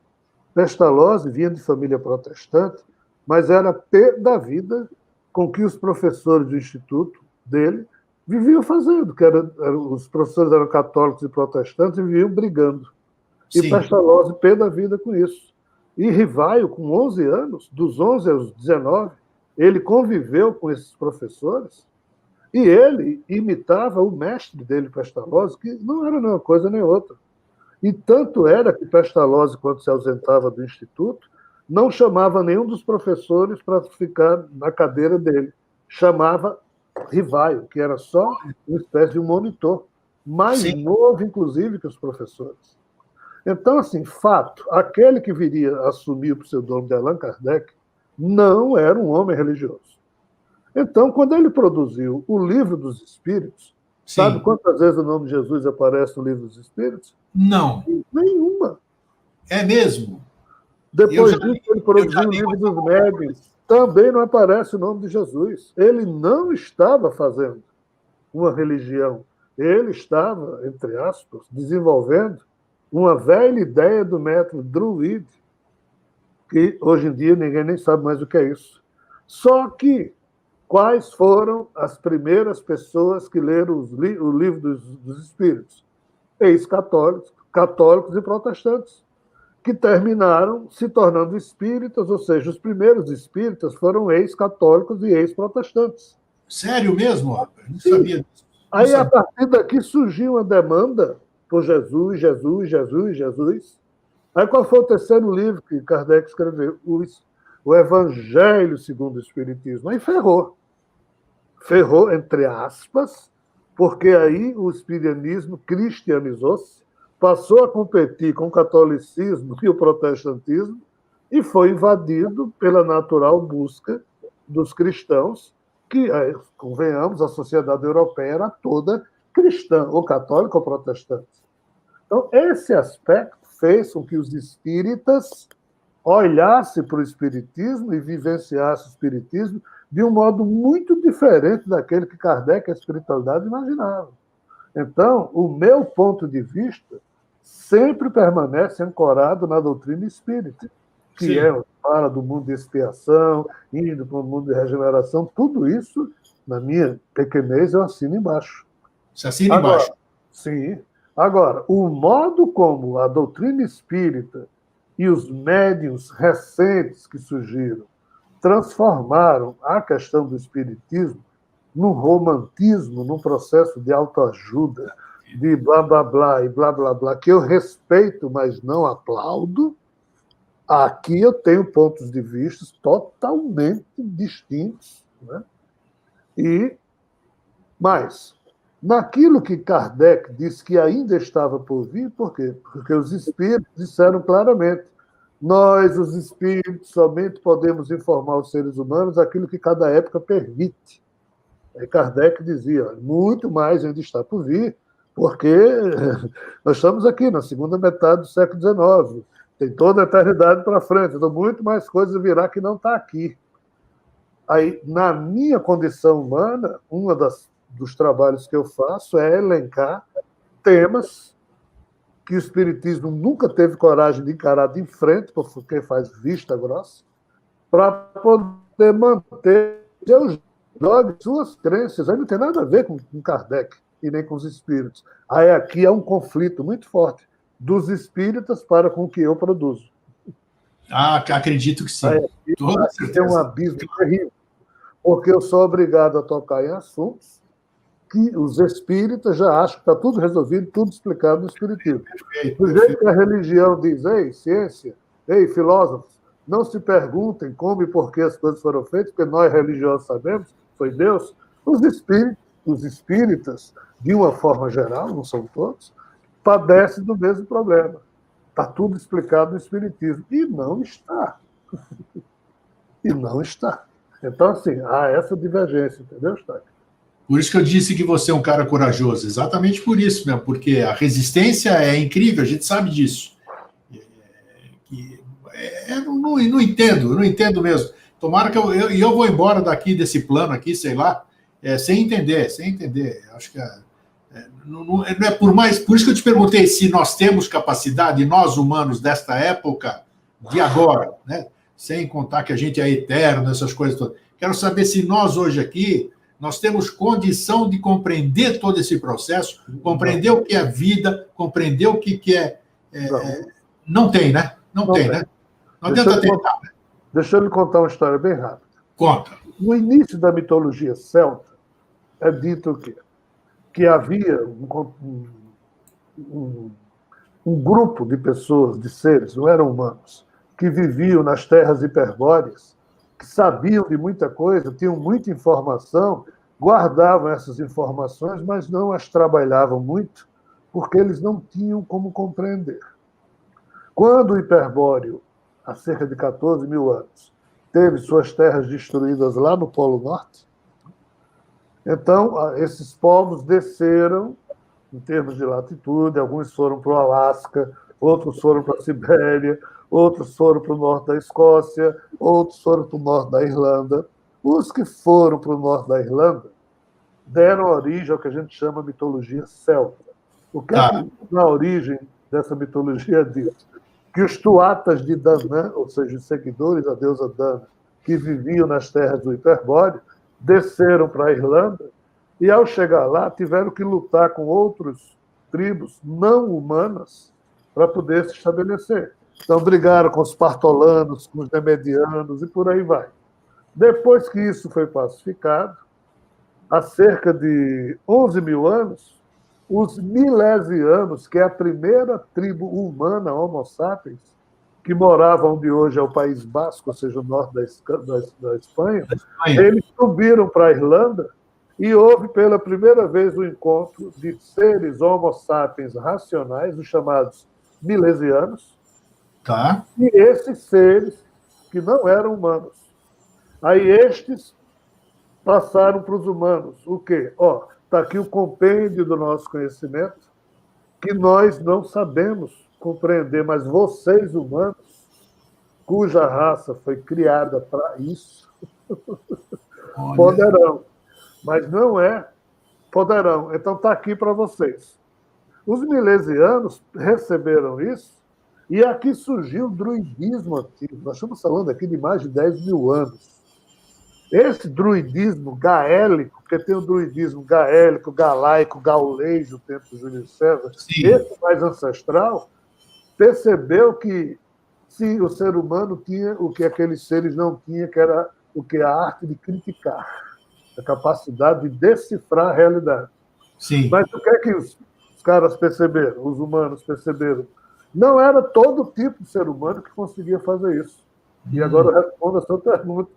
Pestalozzi vinha de família protestante, mas era pé da vida com que os professores do instituto dele viviam fazendo, os professores eram católicos e protestantes e viviam brigando. E Sim. Pestalozzi pé da vida com isso. E Rivaio, com 11 anos, dos 11 aos 19, ele conviveu com esses professores e ele imitava o mestre dele, Pestalozzi, que não era nem uma coisa nem outra. E tanto era que Pestalozzi, quando se ausentava do instituto, não chamava nenhum dos professores para ficar na cadeira dele. Chamava Rivaio, que era só uma espécie de monitor, mais Sim. novo, inclusive, que os professores. Então, assim, fato, aquele que viria a assumir o pseudônimo de Allan Kardec não era um homem religioso. Então, quando ele produziu o Livro dos Espíritos, Sim. sabe quantas vezes o nome de Jesus aparece no Livro dos Espíritos? Não. Nenhuma. É mesmo? Depois disso, ele produziu o Livro dos Médiuns. Também não aparece o nome de Jesus. Ele não estava fazendo uma religião. Ele estava, entre aspas, desenvolvendo uma velha ideia do método Druid, que hoje em dia ninguém nem sabe mais o que é isso. Só que quais foram as primeiras pessoas que leram o livro dos Espíritos? Ex-católicos, católicos e protestantes, que terminaram se tornando espíritas, ou seja, os primeiros espíritas foram ex-católicos e ex-protestantes. Sério mesmo? Não sabia disso. Aí, a partir daqui, surgiu uma demanda por Jesus, Jesus, Jesus, Jesus. Aí, qual foi o terceiro livro que Kardec escreveu? O Evangelho segundo o Espiritismo. Aí ferrou. Ferrou, entre aspas, porque aí o espiritismo cristianizou-se, passou a competir com o catolicismo e o protestantismo e foi invadido pela natural busca dos cristãos, que, convenhamos, a sociedade europeia era toda cristã, ou católica ou protestante. Então, esse aspecto fez com que os espíritas olhassem para o espiritismo e vivenciassem o espiritismo de um modo muito diferente daquele que Kardec e a espiritualidade imaginavam. Então, o meu ponto de vista sempre permanece ancorado na doutrina espírita, que fala do mundo de expiação, indo para o mundo de regeneração, tudo isso, na minha pequenez, eu assino embaixo. Você assina embaixo? Sim. Agora, o modo como a doutrina espírita e os médiuns recentes que surgiram transformaram a questão do espiritismo num romantismo, num processo de autoajuda, de blá, blá, blá e blá, blá, blá, que eu respeito, mas não aplaudo, aqui eu tenho pontos de vista totalmente distintos. Né? Mas, naquilo que Kardec disse que ainda estava por vir, por quê? Porque os espíritos disseram claramente: nós, os espíritos, somente podemos informar os seres humanos aquilo que cada época permite. Aí Kardec dizia: muito mais ainda está por vir, porque nós estamos aqui na segunda metade do século XIX, tem toda a eternidade para frente, então muito mais coisa virá que não está aqui. Aí, na minha condição humana, dos trabalhos que eu faço é elencar temas que o espiritismo nunca teve coragem de encarar de frente, porque faz vista grossa, para poder manter seus dogmas, suas crenças. Aí não tem nada a ver com Kardec e nem com os espíritos. Aí aqui há um conflito muito forte dos espíritas para com o que eu produzo. Ah, acredito que sim. Toda certeza. Tem um abismo terrível, porque eu sou obrigado a tocar em assuntos que os espíritas já acham que está tudo resolvido, tudo explicado no espiritismo. Do jeito que a religião diz: ei, ciência, ei, filósofos, não se perguntem como e por que as coisas foram feitas, porque nós religiosos sabemos, foi Deus. Os espíritas, de uma forma geral, não são todos, padecem do mesmo problema. Está tudo explicado no espiritismo. E não está. E não está. Então, assim, há essa divergência, entendeu, Stack? Por isso que eu disse que você é um cara corajoso. Exatamente por isso mesmo, porque a resistência é incrível, a gente sabe disso. Não entendo mesmo. Tomara que eu vou embora daqui desse plano aqui, sei lá, sem entender. Acho que não é por isso que eu te perguntei se nós temos capacidade, nós humanos desta época, de agora, né? Sem contar que a gente é eterno, essas coisas todas. Quero saber se nós hoje aqui nós temos condição de compreender todo esse processo, compreender o que é vida, compreender o que é Não, Não tem, né? Não tem, né? Não adianta tentar. Deixa eu lhe contar uma história bem rápida. Conta. No início da mitologia celta, é dito o quê? Que havia um grupo de pessoas, de seres, não eram humanos, que viviam nas terras hiperbóreas, que sabiam de muita coisa, tinham muita informação, guardavam essas informações, mas não as trabalhavam muito, porque eles não tinham como compreender. Quando o Hiperbóreo, há cerca de 14 mil anos, teve suas terras destruídas lá no Polo Norte, então esses povos desceram, em termos de latitude, alguns foram para o Alasca, outros foram para a Sibéria, outros foram para o norte da Escócia, outros foram para o norte da Irlanda. Os que foram para o norte da Irlanda deram origem ao que a gente chama de mitologia celta. O que é que na origem dessa mitologia diz? Que os tuatas de Danã, ou seja, os seguidores da deusa Dana, que viviam nas terras do Hiperbóreo, desceram para a Irlanda e, ao chegar lá, tiveram que lutar com outras tribos não humanas para poder se estabelecer. Então, brigaram com os partolanos, com os nemedianos e por aí vai. Depois que isso foi pacificado, há cerca de 11 mil anos, os milesianos, que é a primeira tribo humana, Homo sapiens, que morava onde hoje é o País Basco, ou seja, o norte da Espanha, eles subiram para a Irlanda e houve pela primeira vez o encontro de seres Homo sapiens racionais, os chamados milesianos, e esses seres que não eram humanos. Aí estes passaram para os humanos. O quê? Está aqui o compêndio do nosso conhecimento, que nós não sabemos compreender, mas vocês, humanos, cuja raça foi criada para isso, poderão. Mas não poderão. Então está aqui para vocês. Os milesianos receberam isso, e aqui surgiu o druidismo antigo. Nós estamos falando aqui de mais de 10 mil anos. Esse druidismo gaélico, porque tem o druidismo gaélico, galaico, gaulês, do tempo de Júlio César, esse mais ancestral, percebeu que sim, o ser humano tinha o que aqueles seres não tinham, que era o que a arte de criticar, a capacidade de decifrar a realidade. Sim. Mas o que é que os caras perceberam, os humanos perceberam? Não era todo tipo de ser humano que conseguia fazer isso. E agora eu respondo a sua pergunta.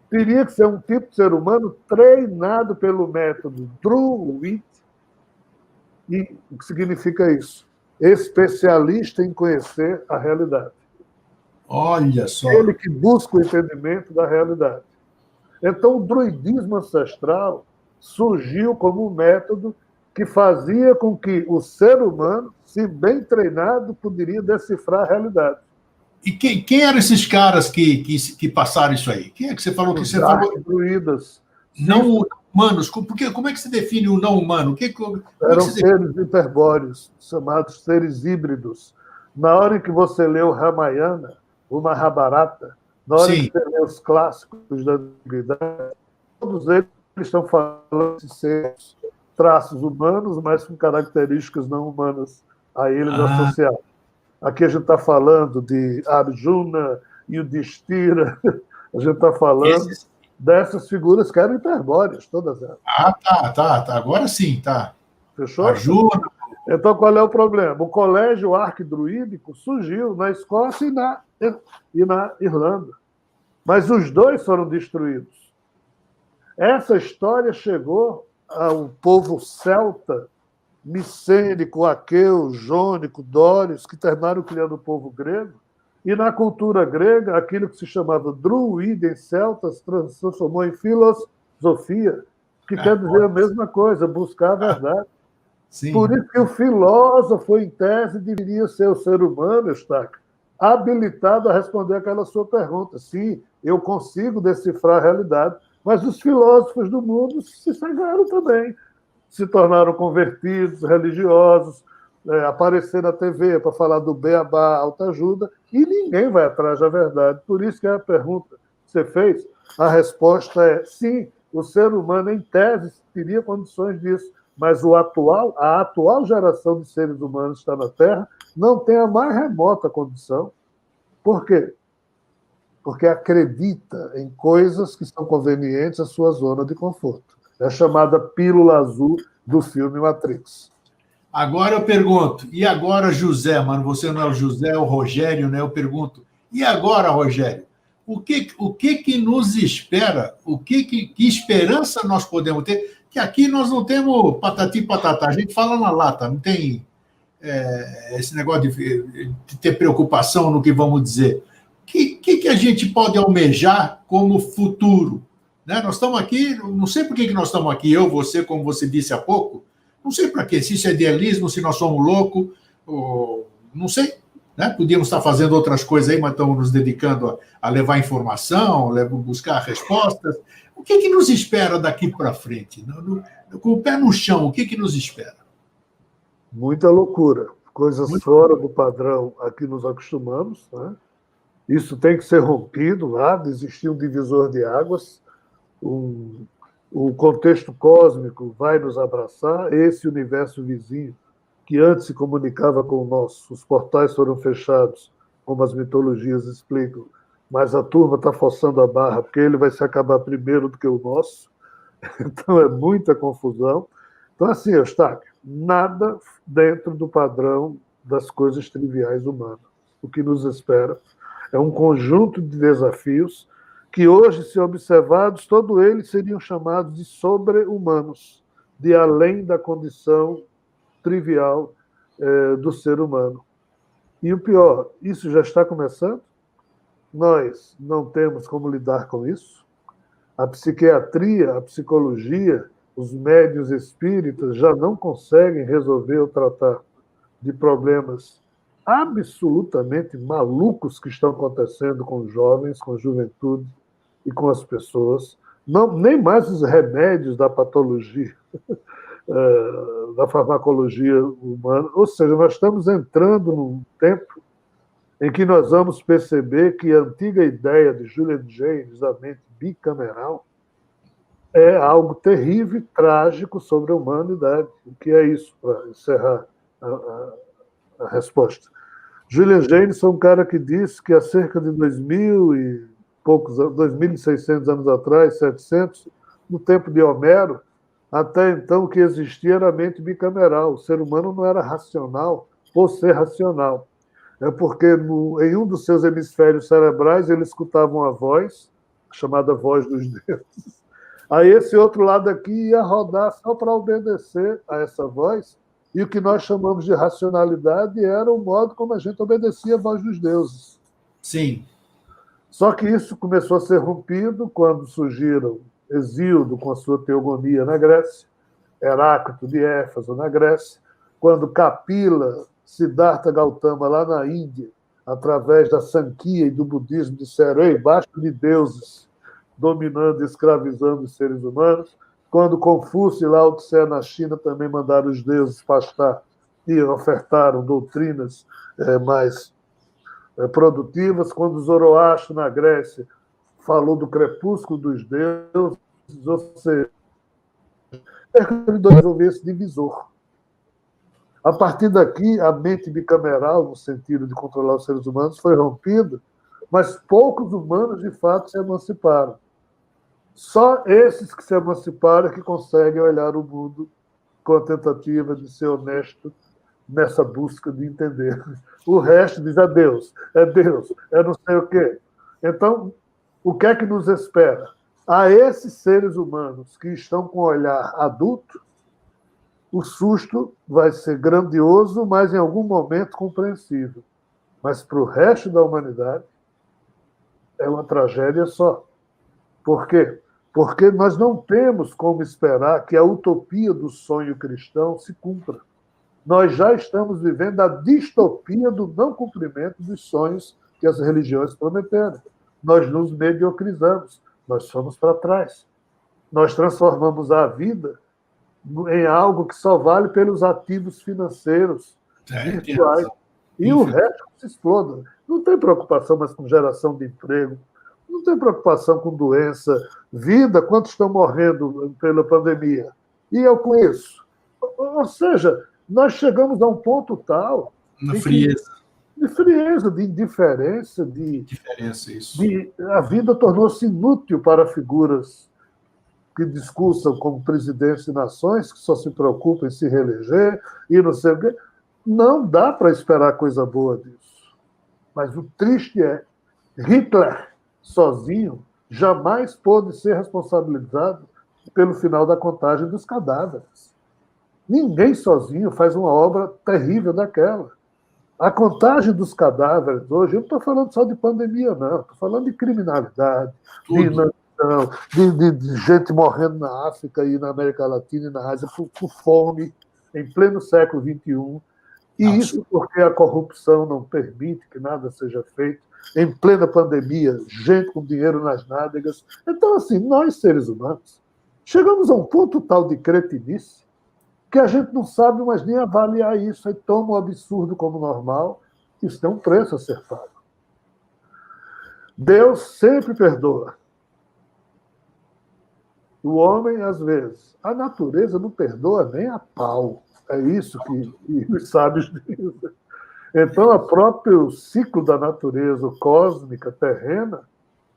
Teria que ser um tipo de ser humano treinado pelo método Druid. E o que significa isso? Especialista em conhecer a realidade. Olha só. Ele que busca o entendimento da realidade. Então, o druidismo ancestral surgiu como um método que fazia com que o ser humano, se bem treinado, poderia decifrar a realidade. E quem eram esses caras que passaram isso aí? Quem é que você falou que você falou? Druidas. Não humanos. Como é que se define o não humano? Eram seres hiperbóreos, chamados seres híbridos. Na hora em que você lê o Ramayana, o Mahabharata, na hora em que você lê os clássicos da antiguidade, todos eles estão falando de seres, traços humanos, mas com características não humanas a eles associados. Aqui a gente está falando de Arjuna e o Yudhishthira, a gente está falando dessas figuras que eram hiperbóreas, todas elas. Tá. Agora sim, tá. Fechou? Arjuna. Então, qual é o problema? O colégio arquidruídico surgiu na Escócia e na Irlanda. Mas os dois foram destruídos. Essa história chegou ao povo celta, micênico, aqueu, jônico, dórios, que terminaram criando o povo grego. E na cultura grega, aquilo que se chamava druida em celta se transformou em filosofia, que quer dizer a mesma coisa, buscar a verdade. Sim. Por isso que o filósofo, em tese, deveria ser o ser humano, Eustáquio, habilitado a responder aquela sua pergunta. Sim, eu consigo decifrar a realidade, mas os filósofos do mundo se cegaram também. Se tornaram convertidos, religiosos, aparecer na TV para falar do beabá, autoajuda, e ninguém vai atrás da verdade. Por isso que a pergunta que você fez, a resposta é sim, o ser humano, em tese, teria condições disso, mas a atual geração de seres humanos está na Terra não tem a mais remota condição. Por quê? Porque acredita em coisas que são convenientes à sua zona de conforto. É a chamada pílula azul do filme Matrix. Agora eu pergunto, e agora, José, mano, você não é o José, é o Rogério, né? Eu pergunto, e agora, Rogério? O que nos espera? Que esperança nós podemos ter? Que aqui nós não temos patati patatá, a gente fala na lata, não tem esse negócio de ter preocupação no que vamos dizer. Que a gente pode almejar como futuro? Né? Nós estamos aqui, não sei por que nós estamos aqui, eu, você, como você disse há pouco, não sei para quê, se isso é idealismo, se nós somos loucos, não sei. Né? Podíamos estar fazendo outras coisas aí, mas estamos nos dedicando a levar informação, buscar respostas. O que nos espera daqui para frente? Com o pé no chão, o que nos espera? Muita loucura, coisas fora do padrão a que nos acostumamos. Né? Isso tem que ser rompido lá, de existir um divisor de águas. O contexto cósmico vai nos abraçar, esse universo vizinho, que antes se comunicava com o nosso, os portais foram fechados, como as mitologias explicam, mas a turma está forçando a barra, porque ele vai se acabar primeiro do que o nosso, então é muita confusão. Então, assim, Eustáquio, nada dentro do padrão das coisas triviais humanas. O que nos espera é um conjunto de desafios que hoje, se observados, todos eles seriam chamados de sobre-humanos, de além da condição trivial do ser humano. E o pior, isso já está começando? Nós não temos como lidar com isso? A psiquiatria, a psicologia, os médiuns espíritas já não conseguem resolver ou tratar de problemas absolutamente malucos que estão acontecendo com os jovens, com a juventude e com as pessoas. Não, nem mais os remédios da patologia, da farmacologia humana. Ou seja, nós estamos entrando num tempo em que nós vamos perceber que a antiga ideia de Julian Jaynes, da mente bicameral, é algo terrível e trágico sobre a humanidade. O que é isso, para encerrar a resposta? Julian Jaynes foi um cara que disse que há cerca de 2000 e poucos anos, 2.600 anos atrás, 700, no tempo de Homero, até então o que existia era a mente bicameral. O ser humano não era racional por ser racional. É porque em um dos seus hemisférios cerebrais ele escutava uma voz, chamada voz dos deuses. Aí esse outro lado aqui ia rodar só para obedecer a essa voz, e o que nós chamamos de racionalidade era o modo como a gente obedecia a voz dos deuses. Sim. Só que isso começou a ser rompido quando surgiram Hesíodo com a sua teogonia na Grécia, Heráclito de Éfeso na Grécia, quando Kapila, Siddhartha Gautama lá na Índia, através da Sankhya e do budismo, disseram: ei, basta de deuses dominando e escravizando os seres humanos. Quando Confúcio e Lao Tse na China também mandaram os deuses pastar e ofertaram doutrinas mais produtivas. Quando Zoroastro, na Grécia, falou do crepúsculo dos deuses, ou seja, resolver esse divisor. A partir daqui, a mente bicameral, no sentido de controlar os seres humanos, foi rompida, mas poucos humanos, de fato, se emanciparam. Só esses que se emanciparam que conseguem olhar o mundo com a tentativa de ser honesto nessa busca de entender. O resto diz: é Deus, é não sei o quê. Então, o que é que nos espera? A esses seres humanos que estão com olhar adulto, o susto vai ser grandioso, mas em algum momento compreensível. Mas para o resto da humanidade, é uma tragédia só. Por quê? Porque nós não temos como esperar que a utopia do sonho cristão se cumpra. Nós já estamos vivendo a distopia do não cumprimento dos sonhos que as religiões prometeram. Nós nos mediocrizamos, nós somos para trás. Nós transformamos a vida em algo que só vale pelos ativos financeiros virtuais. E o resto se exploda. Não tem preocupação mais com geração de emprego, não tem preocupação com doença, vida, quantos estão morrendo pela pandemia. E eu conheço. Ou seja, nós chegamos a um ponto tal Na frieza. De frieza, de indiferença, Diferença, isso. A vida tornou-se inútil para figuras que discursam como presidentes de nações, que só se preocupam em se reeleger e não sei o quê. Não dá para esperar coisa boa disso. Mas o triste é, Hitler, sozinho, jamais pôde ser responsabilizado pelo final da contagem dos cadáveres. Ninguém sozinho faz uma obra terrível daquela. A contagem dos cadáveres hoje, eu não estou falando só de pandemia, não. Estou falando de criminalidade, de inanição, de gente morrendo na África e na América Latina e na Ásia por fome, em pleno século XXI. E isso porque a corrupção não permite que nada seja feito. Em plena pandemia, gente com dinheiro nas nádegas. Então, assim, nós, seres humanos, chegamos a um ponto tal de cretinice que a gente não sabe mais nem avaliar isso. Aí toma um absurdo como normal. Isso tem um preço a ser pago. Deus sempre perdoa. O homem, às vezes. A natureza não perdoa nem a pau. É isso que os sábios dizem. Então, o próprio ciclo da natureza cósmica, terrena,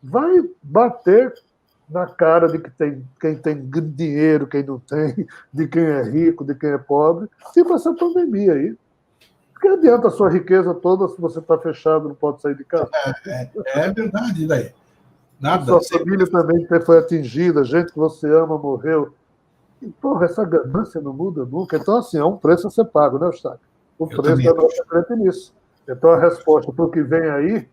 vai bater na cara de quem tem dinheiro, quem não tem, de quem é rico, de quem é pobre, tipo essa pandemia aí. Que adianta a sua riqueza toda se você está fechado, não pode sair de casa? É verdade, daí. Nada. Sua família também foi atingida, gente que você ama morreu. E, porra, essa ganância não muda nunca. Então, assim, é um preço a ser pago, né, Eustáquio? O preço da nossa cretinice. Então, a resposta para o que vem aí,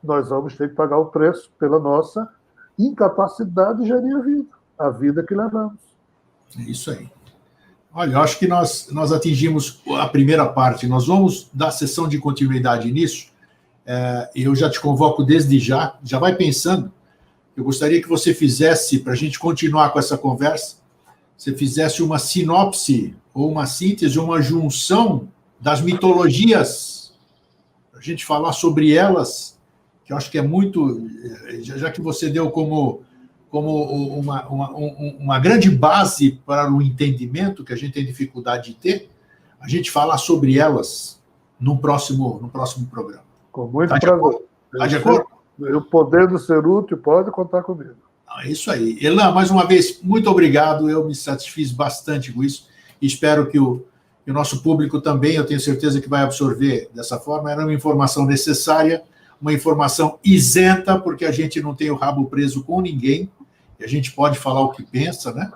nós vamos ter que pagar o preço pela nossa incapacidade de gerir a vida que levamos. É isso aí. Olha, eu acho que nós atingimos a primeira parte. Nós vamos dar sessão de continuidade nisso. Eu já te convoco desde já vai pensando. Eu gostaria que você fizesse, para a gente continuar com essa conversa, você fizesse uma sinopse ou uma síntese, uma junção das mitologias, para a gente falar sobre elas, que eu acho que é muito, já que você deu como uma grande base para o entendimento que a gente tem dificuldade de ter, a gente falar sobre elas no próximo programa. Com muito prazer. Está de acordo? O poder do ser útil pode contar comigo. É isso aí. Elan, mais uma vez, muito obrigado. Eu me satisfiz bastante com isso. Espero que o nosso público também, eu tenho certeza que vai absorver dessa forma. Era uma informação necessária, uma informação isenta, porque a gente não tem o rabo preso com ninguém, e a gente pode falar o que pensa, né?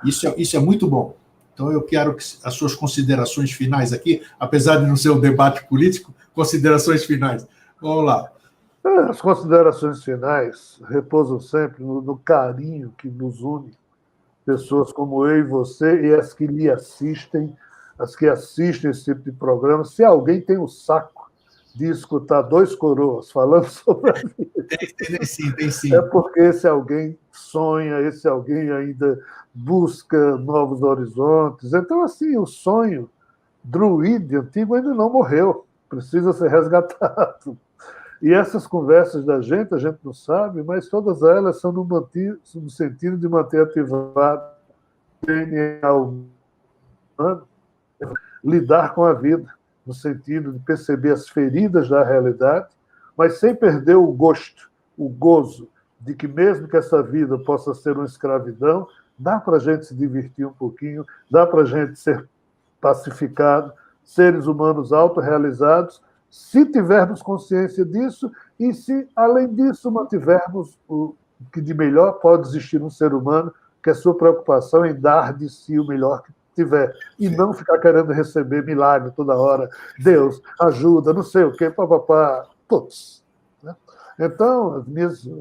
Isso é muito bom. Então, eu quero as suas considerações finais aqui, apesar de não ser um debate político, considerações finais. Vamos lá. As considerações finais repousam sempre no carinho que nos une, pessoas como eu e você, e as que lhe assistem, as que assistem esse tipo de programa. Se alguém tem o saco de escutar dois coroas falando sobre a vida, tem sim. É porque esse alguém sonha, esse alguém ainda busca novos horizontes. Então, assim, o sonho druide antigo ainda não morreu, precisa ser resgatado. E essas conversas da gente, a gente não sabe, mas todas elas são no sentido de manter ativado o DNA humano, lidar com a vida, no sentido de perceber as feridas da realidade, mas sem perder o gosto, o gozo de que mesmo que essa vida possa ser uma escravidão, dá para a gente se divertir um pouquinho, dá para a gente ser pacificado, seres humanos autorrealizados, se tivermos consciência disso e se, além disso, mantivermos o que de melhor pode existir um ser humano, que é a sua preocupação em dar de si o melhor que tiver, e não ficar querendo receber milagre toda hora, Deus, ajuda, não sei o quê, papapá, putz. Né? Então,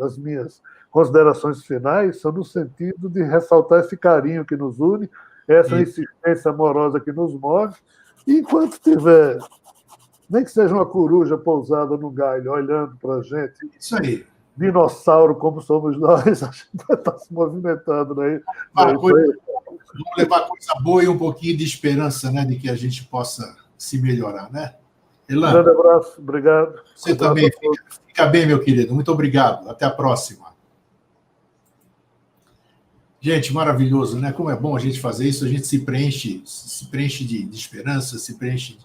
as minhas considerações finais são no sentido de ressaltar esse carinho que nos une, essa insistência amorosa que nos move, e enquanto tiver, nem que seja uma coruja pousada no galho, olhando para a gente, isso aí. Dinossauro como somos nós, a gente vai estar se movimentando, né? Vamos levar coisa boa e um pouquinho de esperança, né, de que a gente possa se melhorar, né? Elan, grande abraço, obrigado. Você também, fica bem, meu querido. Muito obrigado. Até a próxima. Gente, maravilhoso, né? Como é bom a gente fazer isso, a gente se preenche de esperança, se preenche.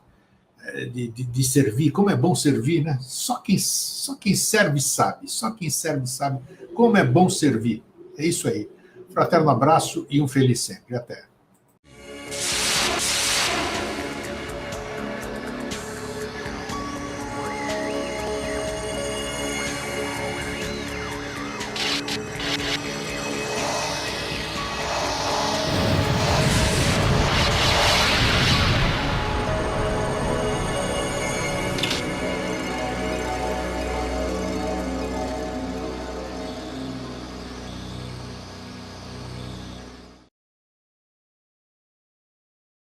de servir, como é bom servir, né? Só quem serve sabe, só quem serve sabe como é bom servir. É isso aí. Fraterno abraço e um feliz sempre. Até.